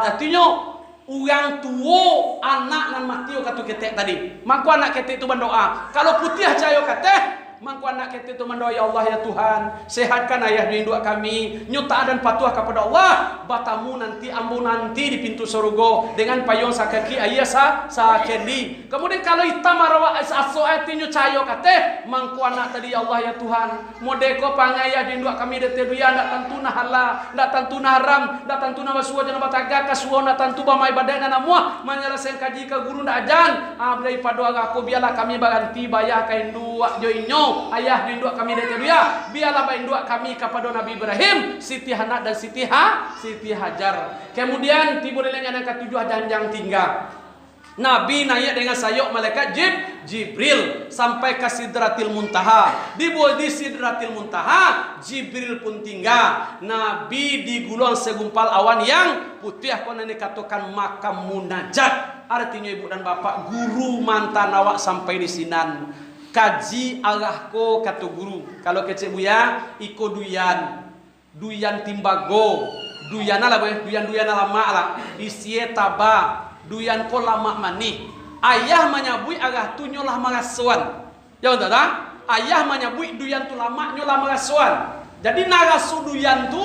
artinya orang tua anak nan mati kata ketek tadi. Maka anak ketek itu berdoa. Kalau putih cahaya kata mangku anak kita itu mendoa ya Allah ya Tuhan sehatkan ayah dan induk kami nyuta dan patuh kepada Allah batamu nanti ambu nanti di pintu surga dengan payung sakaki ayah sakedi. Kemudian kalau hitam arwah aso artinya cahaya kate mangku anak tadi ya Allah ya Tuhan modeko pangayah dan induk kami deteduya ndak tentu nah halal ndak tentu nah haram ndak tentu nah basuah jangan bataga kasuah ndak tentu bamai badai na mua menyelesaikan kaji ke guru ndak ajan daripada aku biarlah kami berganti bayar kain dua joinyo ayah induk kami deteduya biarlah induk kami kepada Nabi Ibrahim Siti Hana dan Siti Hajar. Kemudian tiba dengan yang ketujuh janjang tinggal Nabi naik dengan sayuk malaikat Jibril sampai ke Sidratil Muntaha. Di Sidratil Muntaha Jibril pun tinggal. Nabi di gulung segumpal awan yang putih konon dikatakan makam munajat. Artinya ibu dan bapak guru mantan awak sampai di sinan. Kaji arahko kata guru. Kalau kecik buya iko duyan timbago duyana lah boy duyan lama lah isie taba duyan ko lama mani ayah menyabui arah tu nyolah mangasuan ya betul tak ayah menyabui duyan tu lama nyolah mangasuan jadi narasu duyan tu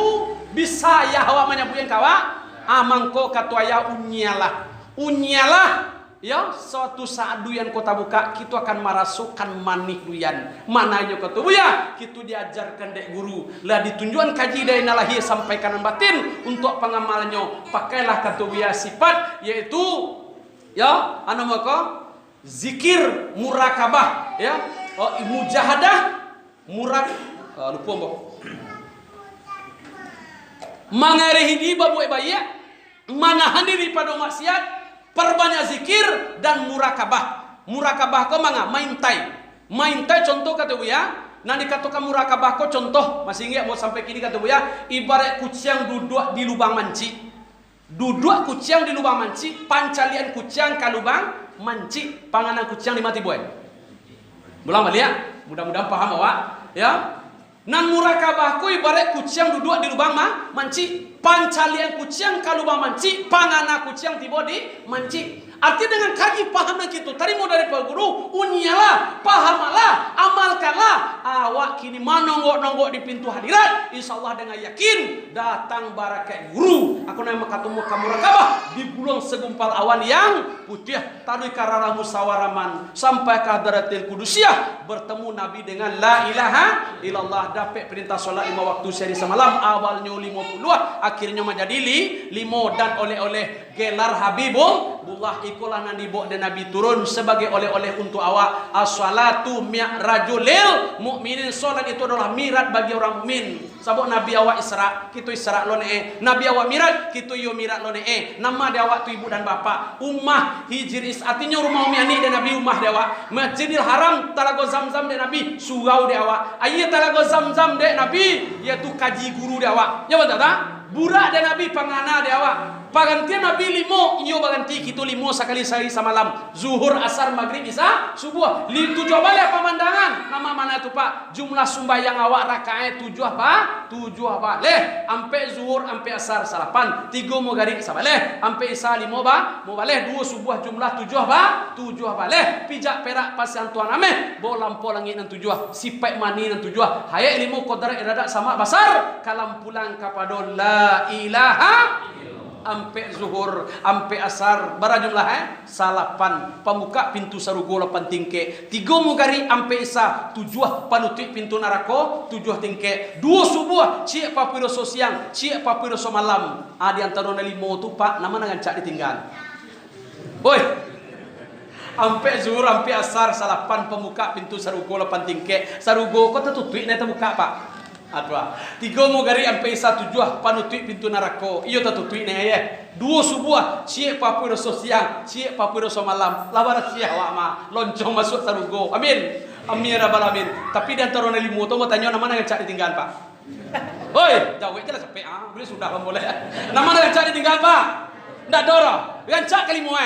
bisa ayah awak menyabui yang kawa amangko kata ayah unyalah ya, suatu saat duyan kota buka, kita akan merasukan manik duyan. Mananya kata buya, kita diajarkan dek guru. Lah ditunjukkan kaji dari nalahi sampai kanan batin untuk pengamalnya. Pakailah kata buya sifat, yaitu ya, anu maka zikir murakabah, ya, mujahadah, lupa mbok. Mangarihi di babu ebaya, manahan diri pada maksiat. Perbanyak zikir dan murakabah. Murakabah ko manga maintai contoh kata buya. Nanti katakan murakabah ko contoh masih ingat mau sampai kini kata buya. Ibarat kucing duduk di lubang manci. Duduk kucing di lubang manci. Pancalian kucing ke lubang manci. Panganan kucing dimati boy. Belum balik mudah-mudahan paham awak ya. Nan murakabah ko ibarat kucing duduk di lubang manci. Pancalian kucing kalau manci, pangana kucing tiba di manci. Arti dengan kaji paham kita, terima dari Pak Guru, unyalah, pahamalah, amalkanlah. Awak kini menonggok-nonggok di pintu hadirat, insya Allah dengan yakin datang barakat guru. aku nama ketemu kamu rakabah di gulung segumpal awan yang putih tadi karara musawaraman sampai ke hadratil qudusiyah bertemu Nabi dengan la ilaha illallah dapat perintah solat 5 waktu sehari semalam awalnya 50 akhirnya menjadi 5 dan oleh-oleh gelar Habibullah ikulah yang dibawa dan Nabi turun sebagai oleh-oleh untuk awak as-salatu mi'rajulil mu'minin solat itu adalah mirat bagi orang mukmin sabuk Nabi awak Isra kita Isra lo Nabi awak mirat kita yo mirat lo nama dia awak tu ibu dan bapa ummah hijris artinya rumah umi ani dan Nabi ummah dia awak Masjidil Haram talago Zamzam dia Nabi surau dia awak ayat talago Zamzam dia Nabi yaitu kaji guru dia awak ya betul tak burak dan Nabi pangana dia awak pagantian Nabi 5 iyo baganti kita 5 sekali sehari semalam zuhur asar maghrib isya subuh 7 balik pemandangan nama mana itu Pak jumlah sembahyang awak rakaat 7 apa 7 balik ampe zuhur ampe asar salapan 3 maghrib sabalik ampe isya 5 mau balik 2 subuh jumlah 7 apa 7 balik pijak perak pasian tuan ame bawa lampu langit dan 7 sipai mani dan 7 hayat 5 qadar iradat sama basar kalam pulang kepada la ilaha ampe zuhur ampe asar bara jumlah salapan pembuka pintu sarugo 8 tingke 3 mugari ampe isa 7 panutik pintu narako 7 tingke 2 subuh cie papiro so siang cie papiro so malam di antara 5 tu Pak nama ngancak ditinggal boy ampe zuhur ampe asar salapan pembuka pintu sarugo 8 tingke sarugo kau tertutup nanti buka Pak Adwa 3 mugari ampe isa 7 panutik pintu narako iyo tertutup ni ya 2 subuh cie papiro so siang cie papiro so malam labar cie awak ma loncong masuk sarugo amin amin rabbal alamin tapi di antara 5 tu mau tanya nama ngancak ditinggal Pak oi jauh aja lah sampai boleh sudah kan boleh nama ngancak ditinggal Pak ndak doro ngancak kali mau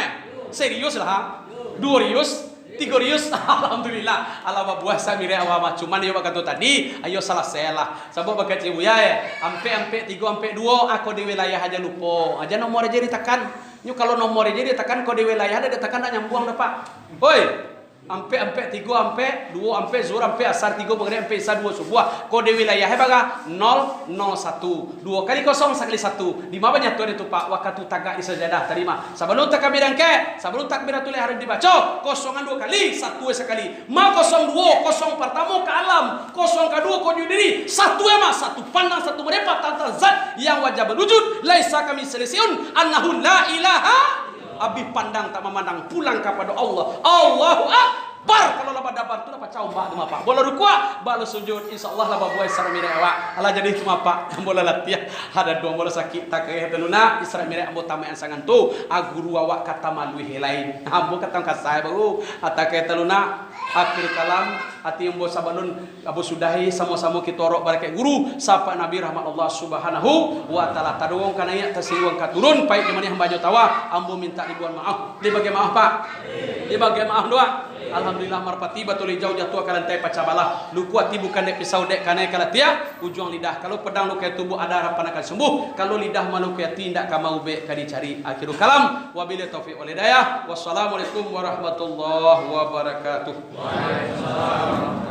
serius lah 2 rius 3 rius alhamdulillah ala buasa mire awama cuman yo bakato tadi ayo salah selah sabab bakat ibu ya ampe 3 ampe 2 aku di wilayah aja lupa aja nomor aja ditekan nyu kalau nomor aja ditekan kok di wilayah ada ditekan tak nyambung dah Pak oi ampe 3 ampe 2 ampe zuhur ampe asar 3 bagari ampe isa 2 subuh kode wilayah baga 001 2 kali 0 sekali 1 di mana banyak tuan itu Pak waktu tagak di sajadah terima sebelum takbir ke sebelum takbiratul ihram dibaca 0 2 kali 1 sekali ma 02 0 pertama ke alam 0 kedua kau diri 1 emang 1 pandang 1 merepat tentang zat yang wajib berwujud laisa kami selesiun annahu la ilaha Abi pandang tak memandang pulang kepada Allah Allahu Akbar kalau lapan dapat tu dapat caum Pak Pak bola rukuk bola sujud insyaallah lah buat isra mire awak ala jadi cuma Pak bola latihan ada 2 bola sakit tak ke tenuna isra mire ambo tamayan sangan tu guru awak kata malu helai ambo kata kasai baru atake tenuna akhir kalam hati ambo sabalun abu sudahi sama-sama kita orok barakat guru sapa Nabi rahmat Allah subhanahu wa taala tadong kana ya tasiwang katurun pai di mana hamba tawa ambo minta ribuan maaf dibagi maaf Pak dibagi maaf doa alhamdulillah marpati batul jauh jatuh kalantai pacabalah lu kuat bukan dek pisau dek kanai kalatia ujung lidah kalau pedang lu kayak tubuh ada harapan akan sembuh kalau lidah malu kayak tindak kamau be kadi cari akhirul kalam wabillahi taufiq wal hidayah wassalamualaikum warahmatullahi wabarakatuh. Waalaikumsalam.